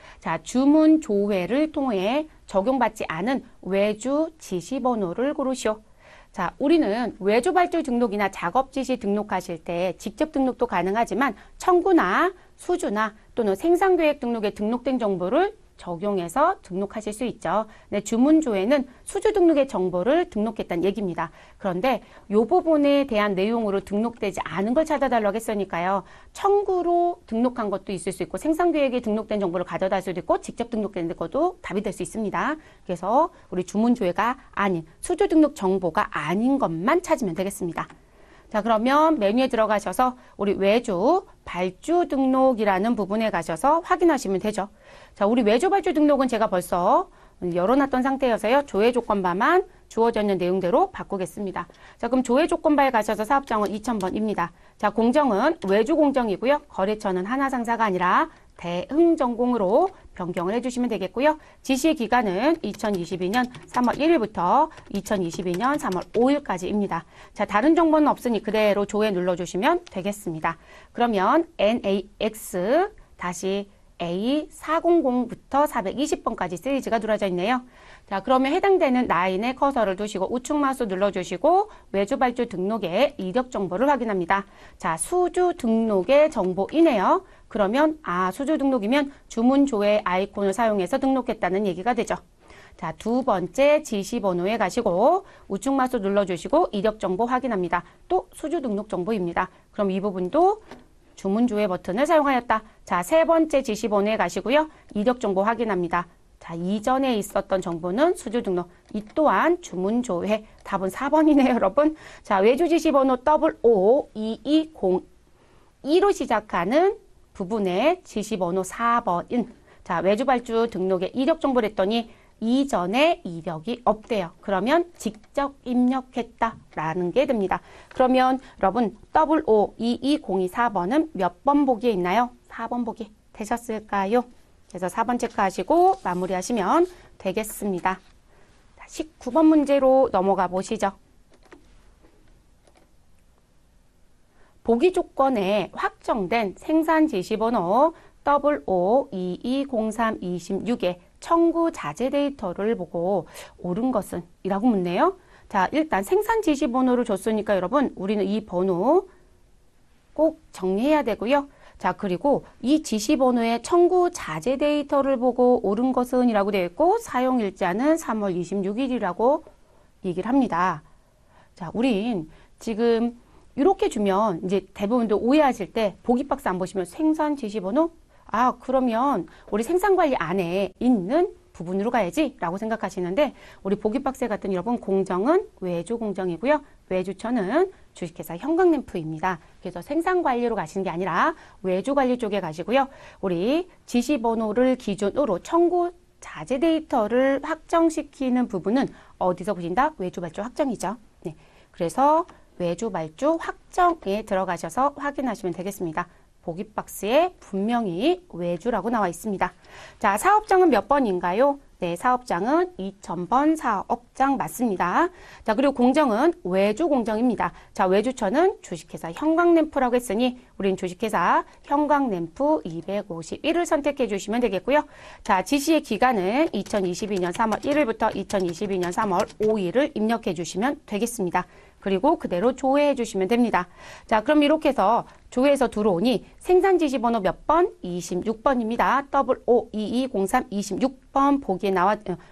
주문 조회를 통해 적용받지 않은 외주 지시번호를 고르시오. 우리는 외주발주 등록이나 작업지시 등록하실 때 직접 등록도 가능하지만 청구나 수주나 또는 생산계획 등록에 등록된 정보를 적용해서 등록하실 수 있죠. 네, 주문조회는 수주 등록의 정보를 등록했다는 얘기입니다. 그런데 이 부분에 대한 내용으로 등록되지 않은 걸 찾아달라고 했으니까요. 청구로 등록한 것도 있을 수 있고 생산계획에 등록된 정보를 가져다 줄 수도 있고 직접 등록된 것도 답이 될 수 있습니다. 그래서 우리 주문조회가 아닌 수주 등록 정보가 아닌 것만 찾으면 되겠습니다. 그러면 메뉴에 들어가셔서 우리 외주 발주 등록이라는 부분에 가셔서 확인하시면 되죠. 우리 외주 발주 등록은 제가 벌써 열어놨던 상태여서요. 조회 조건바만 주어져 있는 내용대로 바꾸겠습니다. 그럼 조회 조건바에 가셔서 사업장은 2000번입니다. 공정은 외주 공정이고요. 거래처는 하나상사가 아니라 대흥전공으로 변경을 해주시면 되겠고요. 지시 기간은 2022년 3월 1일부터 2022년 3월 5일까지입니다. 다른 정보는 없으니 그대로 조회 눌러주시면 되겠습니다. 그러면 NAX A400부터 420번까지 시리즈가 들어져 있네요. 그러면 해당되는 라인에 커서를 두시고 우측 마우스 눌러주시고 외주 발주 등록의 이력 정보를 확인합니다. 수주 등록의 정보이네요. 그러면 수주 등록이면 주문 조회 아이콘을 사용해서 등록했다는 얘기가 되죠. 두 번째 지시번호에 가시고 우측 마우스 눌러주시고 이력 정보 확인합니다. 또 수주 등록 정보입니다. 그럼 이 부분도 주문 조회 버튼을 사용하였다. 세 번째 지시번호에 가시고요. 이력 정보 확인합니다. 이전에 있었던 정보는 수주 등록. 이 또한 주문 조회. 답은 4번이네요, 여러분. 외주 지시번호 55220로 시작하는 부분의 지시번호 4번인 외주 발주 등록의 이력 정보를 했더니 이전에 이력이 없대요. 그러면 직접 입력했다라는 게 됩니다. 그러면 여러분 5522024번은 몇 번 보기에 있나요? 4번 보기 되셨을까요? 그래서 4번 체크하시고 마무리하시면 되겠습니다. 19번 문제로 넘어가 보시죠. 보기 조건에 확정된 생산 지시번호 552203226의 청구 자재 데이터를 보고 옳은 것은? 이라고 묻네요. 일단 생산 지시번호를 줬으니까 여러분 우리는 이 번호 꼭 정리해야 되고요. 그리고 이 지시번호의 청구 자재 데이터를 보고 옳은 것은? 이라고 되어 있고 사용일자는 3월 26일이라고 얘기를 합니다. 우린 지금 이렇게 주면 이제 대부분도 오해하실 때 보기 박스 안 보시면 생산 지시번호? 그러면 우리 생산관리 안에 있는 부분으로 가야지 라고 생각하시는데 우리 보기 박스에 갔더니 여러분 공정은 외주 공정이고요. 외주처는 주식회사 형광램프입니다. 그래서 생산관리로 가시는 게 아니라 외주관리 쪽에 가시고요. 우리 지시번호를 기준으로 청구 자재 데이터를 확정시키는 부분은 어디서 보신다? 외주발주 확정이죠. 네. 그래서 외주발주 확정에 들어가셔서 확인하시면 되겠습니다. 보기 박스에 분명히 외주라고 나와 있습니다. 사업장은 몇 번인가요? 네, 사업장은 2000번 사업장 맞습니다. 그리고 공정은 외주 공정입니다. 외주처는 주식회사 형광램프라고 했으니 우린 주식회사 형광램프 251을 선택해 주시면 되겠고요. 지시의 기간은 2022년 3월 1일부터 2022년 3월 5일을 입력해 주시면 되겠습니다. 그리고 그대로 조회해 주시면 됩니다. 자, 그럼 이렇게 해서 조회해서 들어오니 생산 지시번호 몇 번? 26번입니다. 552203 26번 보기에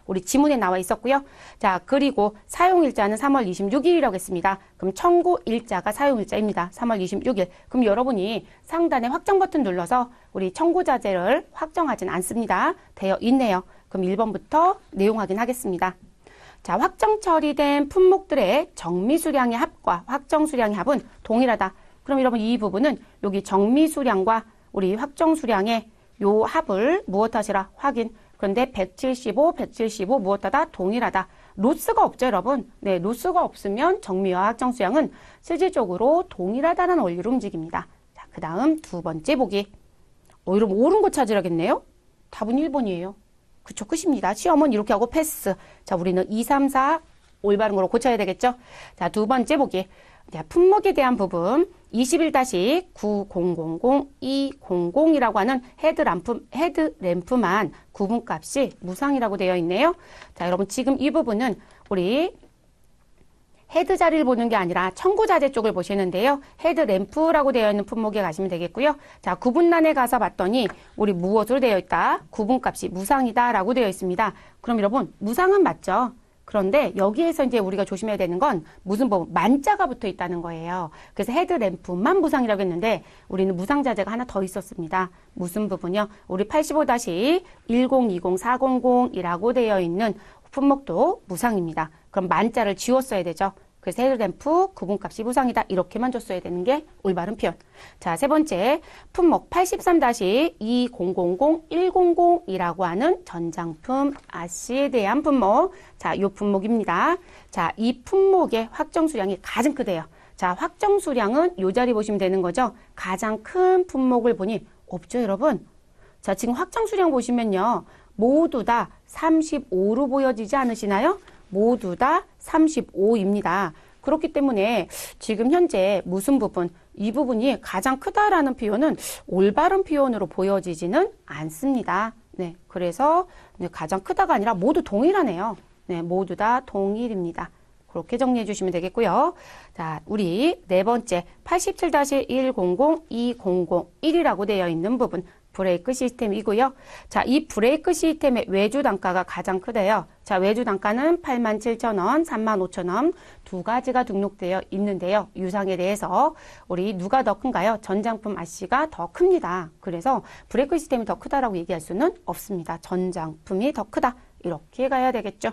우리 지문에 나와 있었고요. 자, 그리고 사용일자는 3월 26일이라고 했습니다. 그럼 청구일자가 사용일자입니다. 3월 26일. 그럼 여러분이 상단에 확정 버튼 눌러서 우리 청구자재를 확정하진 않습니다. 되어 있네요. 그럼 1번부터 내용 확인하겠습니다. 자, 확정 처리된 품목들의 정미 수량의 합과 확정 수량의 합은 동일하다. 그럼 여러분 이 부분은 여기 정미 수량과 우리 확정 수량의 요 합을 무엇하시라 확인. 그런데 175 무엇하다 동일하다. 로스가 없죠, 여러분. 네, 로스가 없으면 정미와 확정 수량은 실질적으로 동일하다는 원리로 움직입니다. 자, 그 다음 두 번째 보기. 여러분 옳은 거 찾으라겠네요. 답은 1번이에요. 그쵸, 끝입니다. 시험은 이렇게 하고 패스. 자, 우리는 2, 3, 4 올바른 거로 고쳐야 되겠죠? 자, 두 번째 보기. 자, 품목에 대한 부분 21-9000200이라고 하는 헤드램프만 구분값이 무상이라고 되어 있네요. 자, 여러분 지금 이 부분은 우리 헤드 자리를 보는 게 아니라 청구자재 쪽을 보시는데요. 헤드램프라고 되어 있는 품목에 가시면 되겠고요. 자, 구분란에 가서 봤더니 우리 무엇으로 되어 있다? 구분값이 무상이다 라고 되어 있습니다. 그럼 여러분 무상은 맞죠? 그런데 여기에서 이제 우리가 조심해야 되는 건 무슨 부분? 만자가 붙어 있다는 거예요. 그래서 헤드램프만 무상이라고 했는데 우리는 무상자재가 하나 더 있었습니다. 무슨 부분이요? 우리 85-1020-400이라고 되어 있는 품목도 무상입니다. 그럼 만자를 지웠어야 되죠. 그래서 헤드램프 구분값이 무상이다. 이렇게만 줬어야 되는 게 올바른 표현. 자, 세 번째 품목 83-2000-100이라고 하는 전장품 RC에 대한 품목. 자, 요 품목입니다. 자, 이 품목의 확정 수량이 가장 크대요. 자, 확정 수량은 요 자리 보시면 되는 거죠. 가장 큰 품목을 보니 없죠, 여러분? 자, 지금 확정 수량 보시면요. 모두 다 35로 보여지지 않으시나요? 모두 다 35입니다. 그렇기 때문에 지금 현재 무슨 부분, 이 부분이 가장 크다라는 표현은 올바른 표현으로 보여지지는 않습니다. 네, 그래서 가장 크다가 아니라 모두 동일하네요. 네, 모두 다 동일입니다. 그렇게 정리해 주시면 되겠고요. 자, 우리 네 번째 87-100200-1이라고 되어 있는 부분. 브레이크 시스템이고요. 자, 이 브레이크 시스템의 외주 단가가 가장 크대요. 자, 외주 단가는 87,000원, 35,000원 두 가지가 등록되어 있는데요. 유상에 대해서 우리 누가 더 큰가요? 전장품 RC가 더 큽니다. 그래서 브레이크 시스템이 더 크다라고 얘기할 수는 없습니다. 전장품이 더 크다. 이렇게 가야 되겠죠.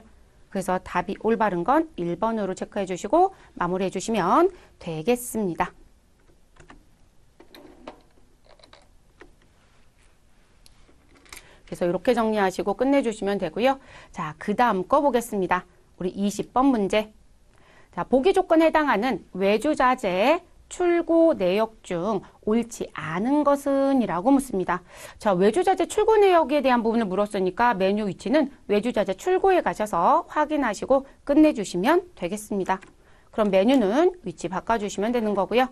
그래서 답이 올바른 건 1번으로 체크해 주시고 마무리해 주시면 되겠습니다. 그래서 이렇게 정리하시고 끝내주시면 되고요. 자, 그 다음 거 보겠습니다. 우리 20번 문제. 자, 보기 조건에 해당하는 외주자재 출고 내역 중 옳지 않은 것은? 이라고 묻습니다. 자, 외주자재 출고 내역에 대한 부분을 물었으니까 메뉴 위치는 외주자재 출고에 가셔서 확인하시고 끝내주시면 되겠습니다. 그럼 메뉴는 위치 바꿔주시면 되는 거고요.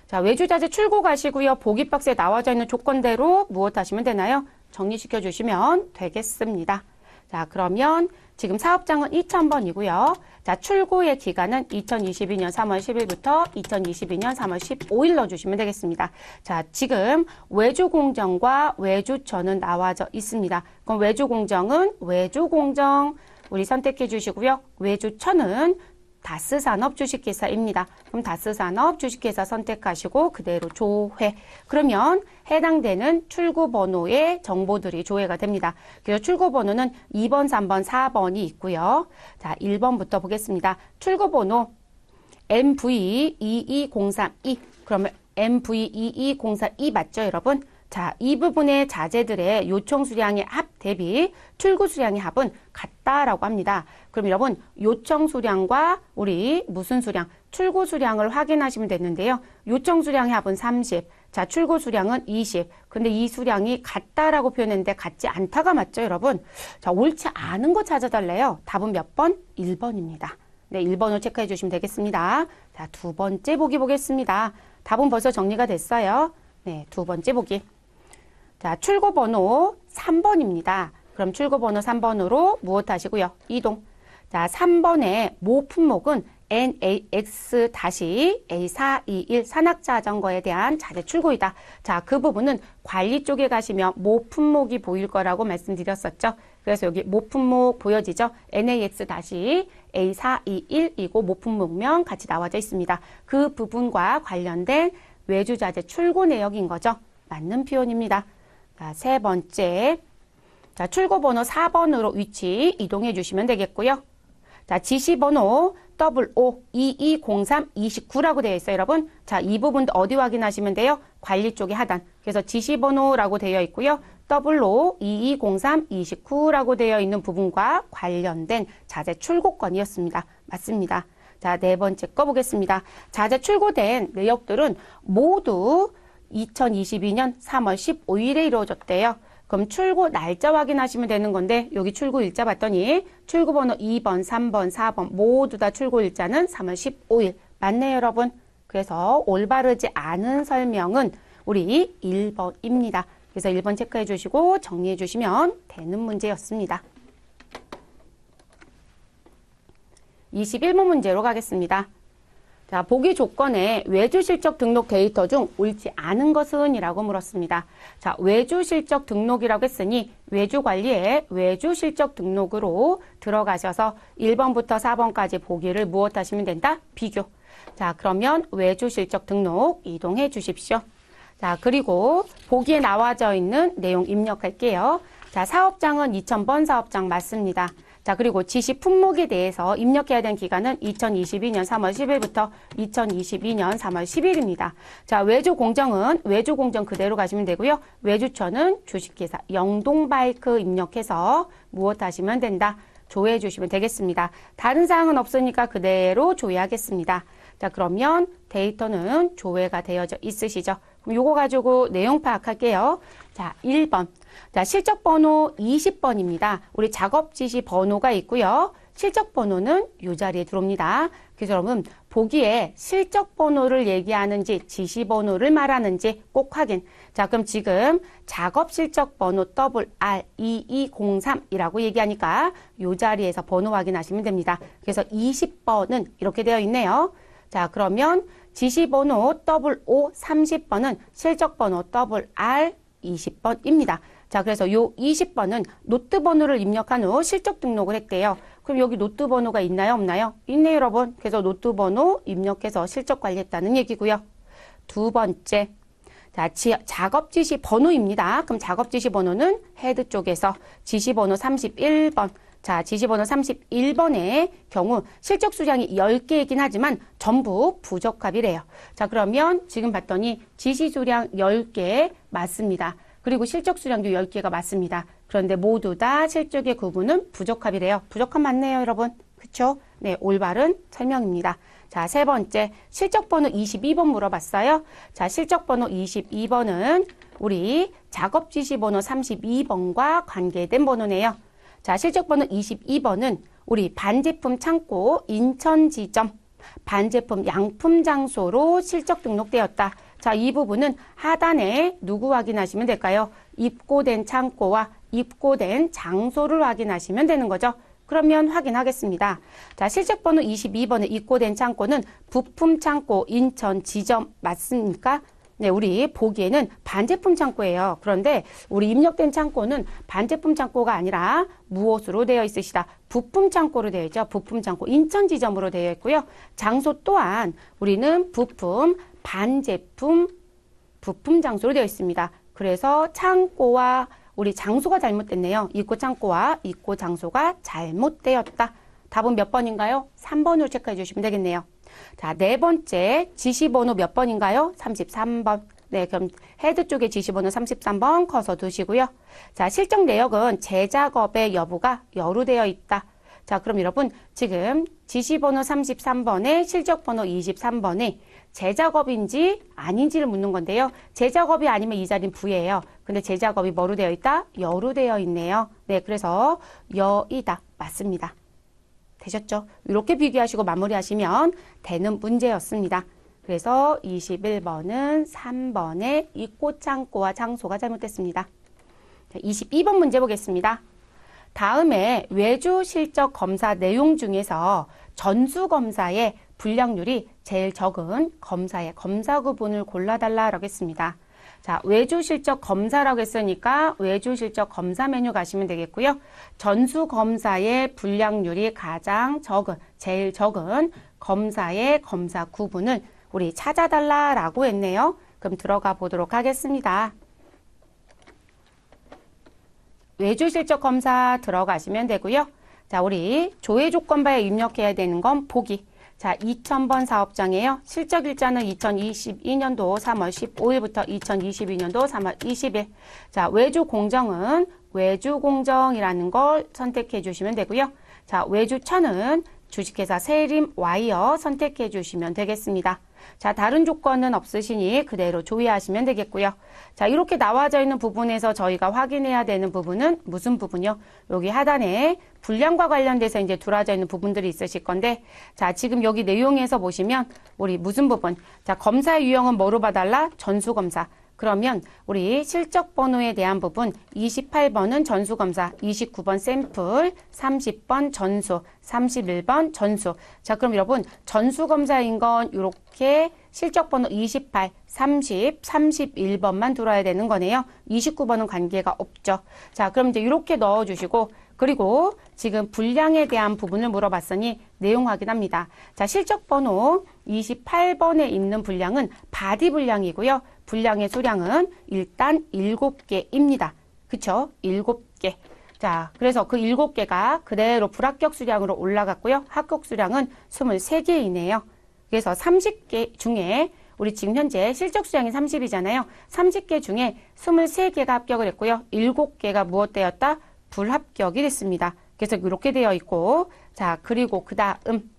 자, 외주자재 출고 가시고요. 보기 박스에 나와져 있는 조건대로 무엇 하시면 되나요? 정리시켜 주시면 되겠습니다. 자, 그러면 지금 사업장은 2000번이고요. 자, 출고의 기간은 2022년 3월 10일부터 2022년 3월 15일 넣어주시면 되겠습니다. 자, 지금 외주공정과 외주처는 나와져 있습니다. 그럼 외주공정은 외주공정 우리 선택해 주시고요. 외주처는 다스산업 주식회사입니다. 그럼 다스산업 주식회사 선택하시고 그대로 조회. 그러면 해당되는 출고번호의 정보들이 조회가 됩니다. 그래서 출고번호는 2번, 3번, 4번이 있고요. 자, 1번부터 보겠습니다. 출고번호 MV22032. 그러면 MV22032 맞죠, 여러분? 자, 이 부분의 자재들의 요청 수량의 합 대비 출고 수량의 합은 같다라고 합니다. 그럼 여러분, 요청 수량과 우리 무슨 수량? 출고 수량을 확인하시면 되는데요. 요청 수량의 합은 30. 자, 출고 수량은 20. 근데 이 수량이 같다라고 표현했는데 같지 않다가 맞죠, 여러분? 자, 옳지 않은 거 찾아달래요. 답은 몇 번? 1번입니다. 네, 1번으로 체크해 주시면 되겠습니다. 자, 두 번째 보기 보겠습니다. 답은 벌써 정리가 됐어요. 네, 두 번째 보기. 자, 출고번호 3번입니다. 그럼 출구번호 3번으로 무엇 하시고요? 이동. 자, 3번의 모 품목은 NAX-A421 산악자전거에 대한 자재 출고이다. 자, 그 부분은 관리 쪽에 가시면 모 품목이 보일 거라고 말씀드렸었죠. 그래서 여기 모 품목 보여지죠? NAX-A421이고 모 품목명 같이 나와져 있습니다. 그 부분과 관련된 외주 자재 출고 내역인 거죠. 맞는 표현입니다. 자, 세 번째. 자, 출고번호 4번으로 위치 이동해 주시면 되겠고요. 자, 지시번호 WO220329라고 되어 있어요, 여러분. 자, 이 부분도 어디 확인하시면 돼요? 관리 쪽의 하단. 그래서 지시번호라고 되어 있고요. WO220329라고 되어 있는 부분과 관련된 자재 출고건이었습니다. 맞습니다. 자, 네 번째 거 보겠습니다. 자재 출고된 내역들은 모두 2022년 3월 15일에 이루어졌대요. 그럼 출고 날짜 확인하시면 되는 건데 여기 출고 일자 봤더니 출고번호 2번, 3번, 4번 모두 다 출고 일자는 3월 15일. 맞네요, 여러분. 그래서 올바르지 않은 설명은 우리 1번입니다. 그래서 1번 체크해 주시고 정리해 주시면 되는 문제였습니다. 21번 문제로 가겠습니다. 자, 보기 조건에 외주 실적 등록 데이터 중 옳지 않은 것은? 이라고 물었습니다. 자, 외주 실적 등록이라고 했으니 외주 관리에 외주 실적 등록으로 들어가셔서 1번부터 4번까지 보기를 무엇 하시면 된다? 비교. 자, 그러면 외주 실적 등록 이동해 주십시오. 자, 그리고 보기에 나와져 있는 내용 입력할게요. 자, 사업장은 2000번 사업장 맞습니다. 자, 그리고 지시 품목에 대해서 입력해야 되는 기간은 2022년 3월 10일부터 2022년 3월 10일입니다. 자, 외주 공정은 외주 공정 그대로 가시면 되고요. 외주처는 주식회사 영동바이크 입력해서 무엇 하시면 된다? 조회해 주시면 되겠습니다. 다른 사항은 없으니까 그대로 조회하겠습니다. 자, 그러면 데이터는 조회가 되어져 있으시죠? 그럼 요거 가지고 내용 파악할게요. 자, 1번. 자, 실적 번호 20번입니다. 우리 작업 지시 번호가 있고요. 실적 번호는 이 자리에 들어옵니다. 그래서 여러분 보기에 실적 번호를 얘기하는지 지시 번호를 말하는지 꼭 확인. 자, 그럼 지금 작업 실적 번호 WR2203이라고 얘기하니까 이 자리에서 번호 확인하시면 됩니다. 그래서 20번은 이렇게 되어 있네요. 자, 그러면 지시번호 WO30번은 실적번호 WR20번입니다. 자, 그래서 요 20번은 노트 번호를 입력한 후 실적 등록을 했대요. 그럼 여기 노트 번호가 있나요? 없나요? 있네요, 여러분. 그래서 노트 번호 입력해서 실적 관리했다는 얘기고요. 두 번째. 자, 작업 지시 번호입니다. 그럼 작업 지시 번호는 헤드 쪽에서 지시번호 31번. 자, 지시번호 31번의 경우 실적 수량이 10개이긴 하지만 전부 부적합이래요. 자, 그러면 지금 봤더니 지시 수량 10개 맞습니다. 그리고 실적 수량도 10개가 맞습니다. 그런데 모두 다 실적의 구분은 부적합이래요. 부적합 맞네요, 여러분. 그쵸? 네, 올바른 설명입니다. 자, 세 번째, 실적번호 22번 물어봤어요. 자, 실적번호 22번은 우리 작업지시번호 32번과 관계된 번호네요. 자, 실적번호 22번은 우리 반제품 창고 인천지점 반제품 양품 장소로 실적 등록되었다. 자, 이 부분은 하단에 누구 확인하시면 될까요? 입고된 창고와 입고된 장소를 확인하시면 되는 거죠. 그러면 확인하겠습니다. 자, 실적번호 22번에 입고된 창고는 부품 창고 인천 지점 맞습니까? 네, 우리 보기에는 반제품 창고예요. 그런데 우리 입력된 창고는 반제품 창고가 아니라 무엇으로 되어 있으시다? 부품 창고로 되어 있죠. 부품 창고 인천 지점으로 되어 있고요. 장소 또한 우리는 부품, 반제품, 부품 장소로 되어 있습니다. 그래서 창고와 우리 장소가 잘못됐네요. 입고 창고와 입고 장소가 잘못되었다. 답은 몇 번인가요? 3번으로 체크해 주시면 되겠네요. 자, 네 번째 지시번호 몇 번인가요? 33번. 네, 그럼 헤드 쪽에 지시번호 33번 커서 두시고요. 자, 실적 내역은 재작업의 여부가 여루되어 있다. 자, 그럼 여러분 지금 지시번호 33번에 실적번호 23번에 재작업인지 아닌지를 묻는 건데요. 재작업이 아니면 이 자리는 부예요. 근데 재작업이 뭐로 되어 있다? 여로 되어 있네요. 네, 그래서 여이다. 맞습니다. 되셨죠? 이렇게 비교하시고 마무리하시면 되는 문제였습니다. 그래서 21번은 3번의 입고 창고와 장소가 잘못됐습니다. 자, 22번 문제 보겠습니다. 다음에 외주 실적 검사 내용 중에서 전수검사의 분량률이 제일 적은 검사의 검사 구분을 골라달라고 했습니다. 자, 외주 실적 검사라고 했으니까 외주 실적 검사 메뉴 가시면 되겠고요. 전수 검사의 분량률이 가장 적은, 제일 적은 검사의 검사 구분을 우리 찾아달라라고 했네요. 그럼 들어가 보도록 하겠습니다. 외주 실적 검사 들어가시면 되고요. 자, 우리 조회 조건바에 입력해야 되는 건 보기. 자, 2000번 사업장이에요. 실적 일자는 2022년도 3월 15일부터 2022년도 3월 20일. 자, 외주 공정은 외주 공정이라는 걸 선택해 주시면 되고요. 자, 외주처는 주식회사 세림 와이어 선택해 주시면 되겠습니다. 자, 다른 조건은 없으시니 그대로 조회하시면 되겠고요. 자, 이렇게 나와져 있는 부분에서 저희가 확인해야 되는 부분은 무슨 부분이요? 여기 하단에 분량과 관련돼서 이제 들어져 있는 부분들이 있으실 건데, 자, 지금 여기 내용에서 보시면 우리 무슨 부분? 자, 검사 유형은 뭐로 봐달라? 전수검사. 그러면 우리 실적 번호에 대한 부분 28번은 전수검사, 29번 샘플, 30번 전수, 31번 전수. 자, 그럼 여러분 전수검사인 건 이렇게 실적 번호 28, 30, 31번만 들어야 되는 거네요. 29번은 관계가 없죠. 자, 그럼 이제 이렇게 넣어주시고, 그리고 지금 분량에 대한 부분을 물어봤으니 내용 확인합니다. 자, 실적 번호 28번에 있는 분량은 바디 분량이고요. 분량의 수량은 일단 7개입니다. 그쵸? 7개. 자, 그래서 그 7개가 그대로 불합격 수량으로 올라갔고요. 합격 수량은 23개이네요. 그래서 30개 중에 우리 지금 현재 실적 수량이 30이잖아요. 30개 중에 23개가 합격을 했고요. 7개가 무엇되었다? 불합격이 됐습니다. 그래서 이렇게 되어 있고, 자, 그리고 그 다음,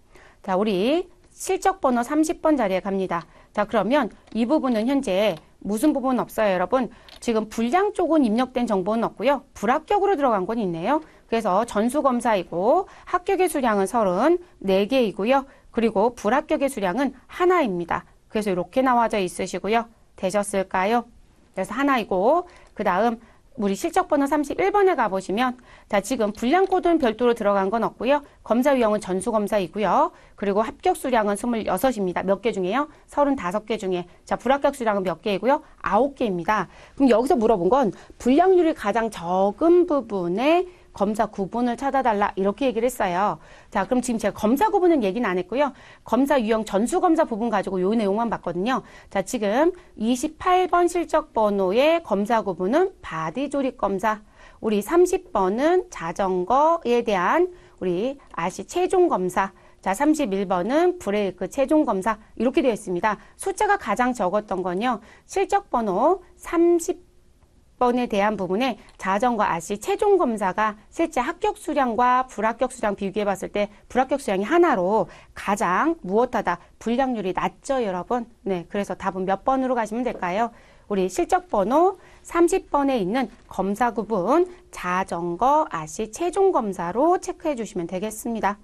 자, 우리 실적 번호 30번 자리에 갑니다. 자, 그러면 이 부분은 현재 무슨 부분은 없어요, 여러분? 지금 분량 쪽은 입력된 정보는 없고요. 불합격으로 들어간 건 있네요. 그래서 전수검사이고 합격의 수량은 34개이고요. 그리고 불합격의 수량은 하나입니다. 그래서 이렇게 나와져 있으시고요. 되셨을까요? 그래서 하나이고, 그 다음 우리 실적 번호 31번에 가보시면, 자, 지금 분량 코드는 별도로 들어간 건 없고요. 검사 유형은 전수검사이고요. 그리고 합격 수량은 26입니다. 몇 개 중에요? 35개 중에. 자, 불합격 수량은 몇 개이고요? 9개입니다. 그럼 여기서 물어본 건 분량률이 가장 적은 부분에 검사 구분을 찾아달라 이렇게 얘기를 했어요. 자, 그럼 지금 제가 검사 구분은 얘기는 안 했고요. 검사 유형 전수검사 부분 가지고 요 내용만 봤거든요. 자, 지금 28번 실적 번호의 검사 구분은 바디 조립 검사, 우리 30번은 자전거에 대한 우리 RC 최종 검사, 자, 31번은 브레이크 최종 검사 이렇게 되어 있습니다. 숫자가 가장 적었던 건요. 실적 번호 30번에 대한 부분에 자전거 RC 최종 검사가 실제 합격 수량과 불합격 수량 비교해 봤을 때 불합격 수량이 하나로 가장 무엇하다 불량률이 낮죠, 여러분. 네, 그래서 답은 몇 번으로 가시면 될까요? 우리 실적 번호 30번에 있는 검사 구분 자전거 RC 최종 검사로 체크해 주시면 되겠습니다.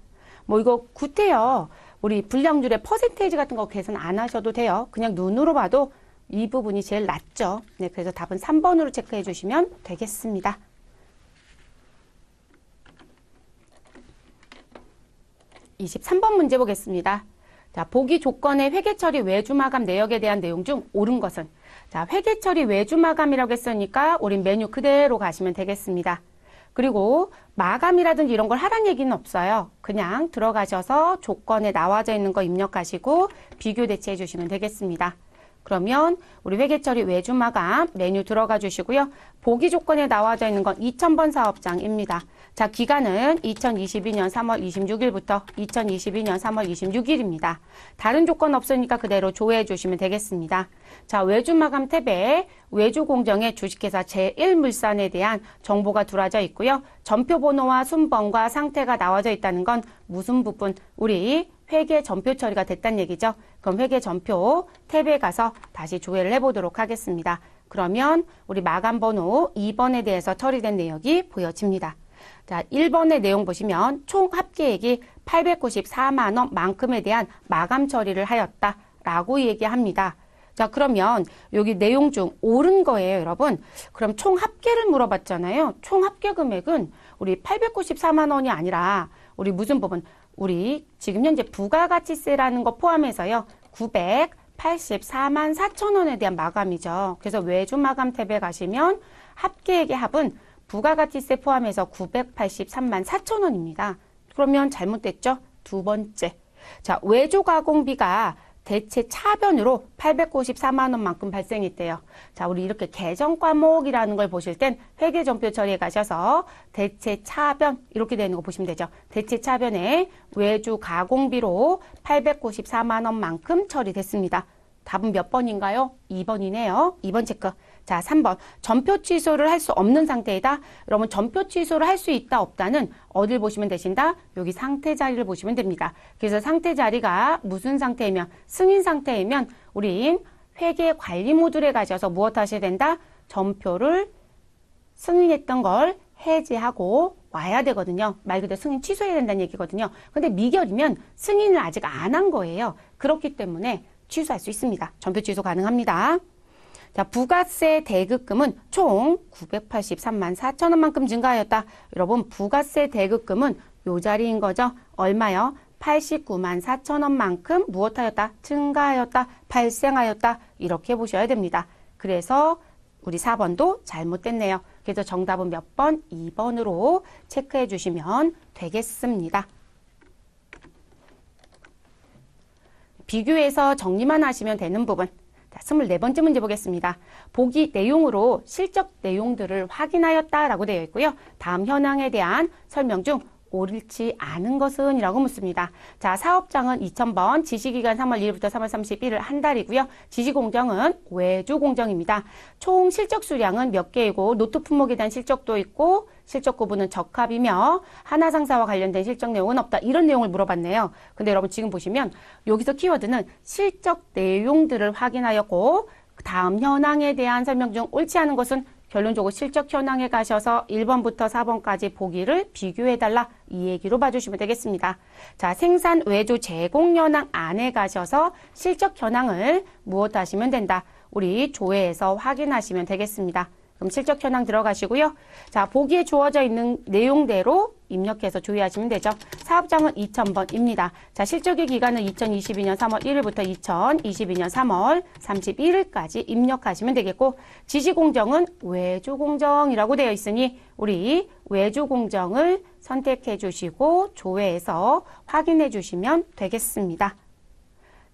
뭐 이거 굿해요. 우리 불량률의 퍼센테이지 같은 거 계산 안 하셔도 돼요. 그냥 눈으로 봐도 이 부분이 제일 낮죠. 네, 그래서 답은 3번으로 체크해 주시면 되겠습니다. 23번 문제 보겠습니다. 자, 보기 조건의 회계처리 외주마감 내역에 대한 내용 중 옳은 것은? 자, 회계처리 외주마감이라고 했으니까 우린 메뉴 그대로 가시면 되겠습니다. 그리고 마감이라든지 이런 걸 하라는 얘기는 없어요. 그냥 들어가셔서 조건에 나와져 있는 거 입력하시고 비교 대체해 주시면 되겠습니다. 그러면 우리 회계처리 외주마감 메뉴 들어가 주시고요. 보기 조건에 나와져 있는 건 2000번 사업장입니다. 자, 기간은 2022년 3월 26일부터 2022년 3월 26일입니다. 다른 조건 없으니까 그대로 조회해 주시면 되겠습니다. 자, 외주마감 탭에 외주공정의 주식회사 제1물산에 대한 정보가 들어져 있고요. 전표번호와 순번과 상태가 나와져 있다는 건 무슨 부분? 우리 회계 전표 처리가 됐다는 얘기죠. 그럼 회계 전표 탭에 가서 다시 조회를 해보도록 하겠습니다. 그러면 우리 마감 번호 2번에 대해서 처리된 내역이 보여집니다. 자, 1번의 내용 보시면 총 합계액이 894만 원 만큼에 대한 마감 처리를 하였다라고 얘기합니다. 자, 그러면 여기 내용 중 옳은 거예요, 여러분. 그럼 총 합계를 물어봤잖아요. 총 합계 금액은 우리 894만 원이 아니라 우리 무슨 부분? 우리 지금 현재 부가가치세라는 거 포함해서요. 984만 4천 원에 대한 마감이죠. 그래서 외주 마감 탭에 가시면 합계액의 합은 부가가치세 포함해서 983만 4천 원입니다. 그러면 잘못됐죠? 두 번째. 자, 외주 가공비가 대체 차변으로 894만 원만큼 발생했대요. 자, 우리 이렇게 계정 과목이라는 걸 보실 땐 회계전표 처리에 가셔서 대체 차변 이렇게 되는 거 보시면 되죠. 대체 차변에 외주 가공비로 894만 원만큼 처리됐습니다. 답은 몇 번인가요? 2번이네요. 2번 체크. 자, 3번. 전표 취소를 할 수 없는 상태이다. 여러분, 전표 취소를 할 수 있다, 없다는 어딜 보시면 되신다? 여기 상태 자리를 보시면 됩니다. 그래서 상태 자리가 무슨 상태이면, 승인 상태이면 우린 회계 관리 모듈에 가셔서 무엇 하셔야 된다? 전표를 승인했던 걸 해지하고 와야 되거든요. 말 그대로 승인 취소해야 된다는 얘기거든요. 근데 미결이면 승인을 아직 안 한 거예요. 그렇기 때문에 취소할 수 있습니다. 전표 취소 가능합니다. 자, 부가세 대급금은 총 983만 4천 원만큼 증가하였다. 여러분, 부가세 대급금은 요 자리인 거죠. 얼마요? 89만 4천 원만큼 무엇하였다? 증가하였다. 발생하였다. 이렇게 보셔야 됩니다. 그래서 우리 4번도 잘못됐네요. 그래서 정답은 몇 번? 2번으로 체크해 주시면 되겠습니다. 비교해서 정리만 하시면 되는 부분. 자, 24번째 문제 보겠습니다. 보기 내용으로 실적 내용들을 확인하였다라고 되어 있고요. 다음 현황에 대한 설명 중 옳지 않은 것은? 이라고 묻습니다. 자, 사업장은 2000번, 지시기간 3월 1일부터 3월 31일 한 달이고요. 지시공정은 외주공정입니다. 총 실적 수량은 몇 개이고 노트 품목에 대한 실적도 있고 실적 구분은 적합이며 하나상사와 관련된 실적 내용은 없다. 이런 내용을 물어봤네요. 근데 여러분 지금 보시면 여기서 키워드는 실적 내용들을 확인하였고 다음 현황에 대한 설명 중 옳지 않은 것은 결론적으로 실적 현황에 가셔서 1번부터 4번까지 보기를 비교해달라 이 얘기로 봐주시면 되겠습니다. 자, 생산 외주 제공 현황 안에 가셔서 실적 현황을 무엇 하시면 된다. 우리 조회에서 확인하시면 되겠습니다. 그럼 실적 현황 들어가시고요. 자, 보기에 주어져 있는 내용대로 입력해서 조회하시면 되죠. 사업장은 2000번입니다. 자, 실적의 기간은 2022년 3월 1일부터 2022년 3월 31일까지 입력하시면 되겠고 지시공정은 외주공정이라고 되어 있으니 우리 외주공정을 선택해 주시고 조회해서 확인해 주시면 되겠습니다.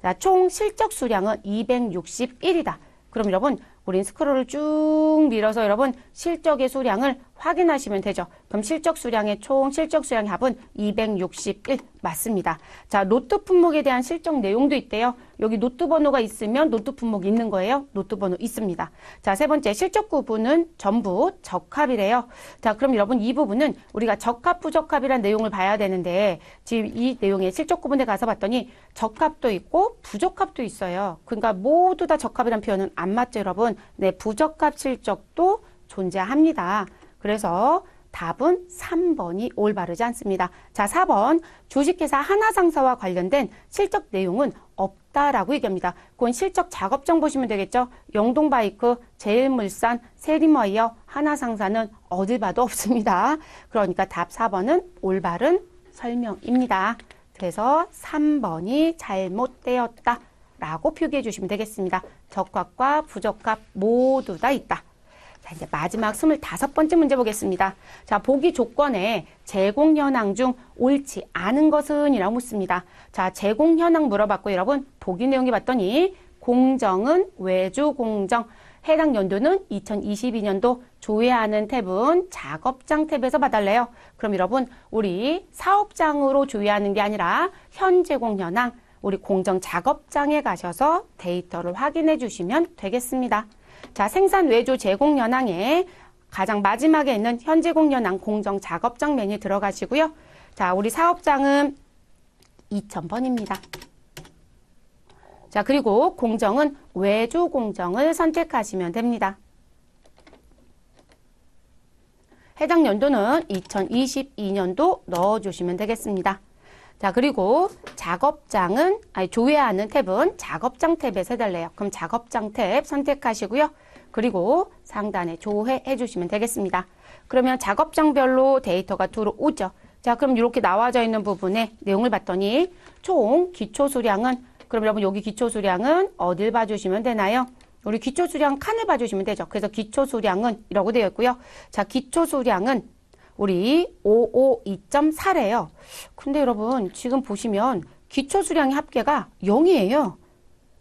자, 총 실적 수량은 261이다. 그럼 여러분 우린 스크롤을 쭉 밀어서 여러분 실적의 수량을 확인하시면 되죠. 그럼 실적 수량의 총 실적 수량의 합은 261 맞습니다. 자, 노트 품목에 대한 실적 내용도 있대요. 여기 노트 번호가 있으면 노트 품목이 있는 거예요. 노트 번호 있습니다. 자, 세 번째 실적 구분은 전부 적합이래요. 자, 그럼 여러분 이 부분은 우리가 적합 부적합이라는 내용을 봐야 되는데 지금 이 내용의 실적 구분에 가서 봤더니 적합도 있고 부적합도 있어요. 그러니까 모두 다 적합이라는 표현은 안 맞죠, 여러분? 네, 부적합 실적도 존재합니다. 그래서 답은 3번이 올바르지 않습니다. 자, 4번 주식회사 하나상사와 관련된 실적 내용은 없다라고 얘기합니다. 그건 실적 작업장 보시면 되겠죠. 영동바이크, 제일물산, 세리머이어, 하나상사는 어딜 봐도 없습니다. 그러니까 답 4번은 올바른 설명입니다. 그래서 3번이 잘못되었다 라고 표기해 주시면 되겠습니다. 적합과 부적합 모두 다 있다. 자, 이제 마지막 25번째 문제 보겠습니다. 자, 보기 조건에 제공 현황 중 옳지 않은 것은? 이라고 묻습니다. 자, 제공 현황 물어봤고 여러분 보기 내용이 봤더니 공정은 외주 공정, 해당 연도는 2022년도, 조회하는 탭은 작업장 탭에서 봐달래요. 그럼 여러분 우리 사업장으로 조회하는 게 아니라 현 제공 현황, 우리 공정 작업장에 가셔서 데이터를 확인해 주시면 되겠습니다. 자, 생산 외주 제공 현황에 가장 마지막에 있는 현재공 현황 공정 작업장 메뉴 들어가시고요. 자, 우리 사업장은 2000번입니다. 자, 그리고 공정은 외주 공정을 선택하시면 됩니다. 해당 연도는 2022년도 넣어주시면 되겠습니다. 자, 그리고 작업장은, 조회하는 탭은 작업장 탭에서 해달래요. 그럼 작업장 탭 선택하시고요. 그리고 상단에 조회해 주시면 되겠습니다. 그러면 작업장별로 데이터가 들어오죠. 자, 그럼 이렇게 나와져 있는 부분에 내용을 봤더니 총 기초 수량은, 그럼 여러분 여기 기초 수량은 어딜 봐주시면 되나요? 우리 기초 수량 칸을 봐주시면 되죠. 그래서 기초 수량은 이라고 되어 있고요. 자, 기초 수량은 우리 552.4래요. 근데 여러분 지금 보시면 기초 수량의 합계가 0이에요.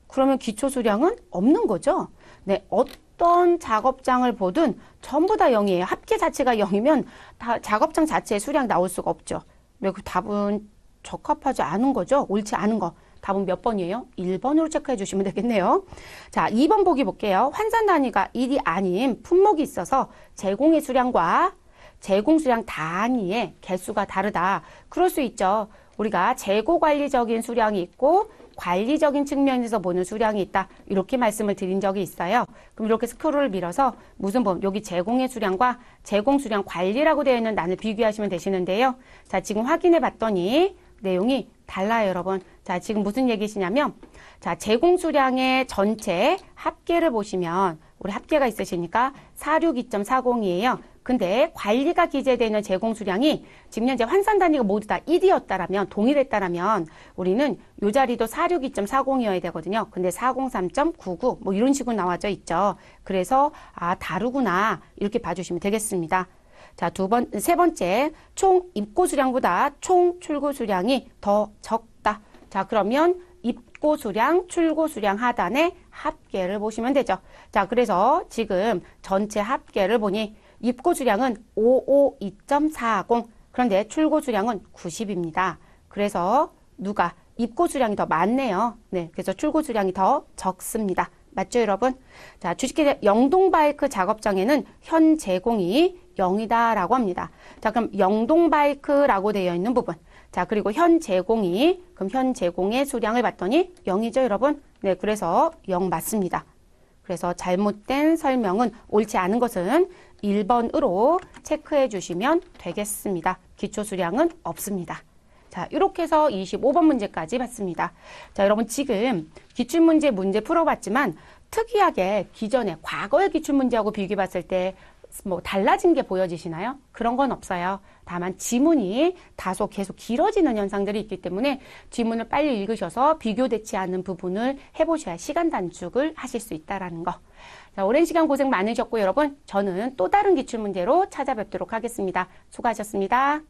그러면 기초 수량은 없는 거죠. 네, 어떤 작업장을 보든 전부 다 0이에요. 합계 자체가 0이면 다 작업장 자체의 수량이 나올 수가 없죠. 네, 그 답은 적합하지 않은 거죠. 옳지 않은 거. 답은 몇 번이에요? 1번으로 체크해 주시면 되겠네요. 자, 2번 보기 볼게요. 환산 단위가 1이 아닌 품목이 있어서 제공의 수량과 제공 수량 단위의 개수가 다르다. 그럴 수 있죠. 우리가 재고 관리적인 수량이 있고 관리적인 측면에서 보는 수량이 있다. 이렇게 말씀을 드린 적이 있어요. 그럼 이렇게 스크롤을 밀어서 무슨 여기 제공의 수량과 제공 수량 관리라고 되어 있는 난을 비교하시면 되시는데요. 자, 지금 확인해 봤더니 내용이 달라요, 여러분. 자, 지금 무슨 얘기시냐면, 자, 제공 수량의 전체 합계를 보시면, 우리 합계가 있으시니까 462.40이에요. 근데 관리가 기재되는 제공 수량이 지금 현재 환산 단위가 모두 다 1이었다라면, 동일했다라면, 우리는 이 자리도 462.40이어야 되거든요. 근데 403.99, 뭐 이런 식으로 나와져 있죠. 그래서, 다르구나. 이렇게 봐주시면 되겠습니다. 자, 세 번째, 총 입고 수량보다 총 출고 수량이 더 적다. 자, 그러면 입고 수량, 출고 수량 하단의 합계를 보시면 되죠. 자, 그래서 지금 전체 합계를 보니 입고 수량은 552.40, 그런데 출고 수량은 90입니다. 그래서 누가 입고 수량이 더 많네요. 네, 그래서 출고 수량이 더 적습니다. 맞죠, 여러분? 자, 주식회 영동바이크 작업장에는 현 제공이 0이다라고 합니다. 자, 그럼 영동바이크라고 되어 있는 부분. 자, 그리고 현 제공이, 그럼 현 제공의 수량을 봤더니 0이죠, 여러분? 네, 그래서 0 맞습니다. 그래서 잘못된 설명은 옳지 않은 것은 1번으로 체크해 주시면 되겠습니다. 기초 수량은 없습니다. 자, 이렇게 해서 25번 문제까지 봤습니다. 자, 여러분 지금 기출문제 문제 풀어봤지만 특이하게 기존에 과거의 기출문제하고 비교해 봤을 때 뭐 달라진 게 보여지시나요? 그런 건 없어요. 다만 지문이 다소 계속 길어지는 현상들이 있기 때문에 지문을 빨리 읽으셔서 비교되지 않는 부분을 해보셔야 시간 단축을 하실 수 있다는 거. 자, 오랜 시간 고생 많으셨고 여러분, 저는 또 다른 기출문제로 찾아뵙도록 하겠습니다. 수고하셨습니다.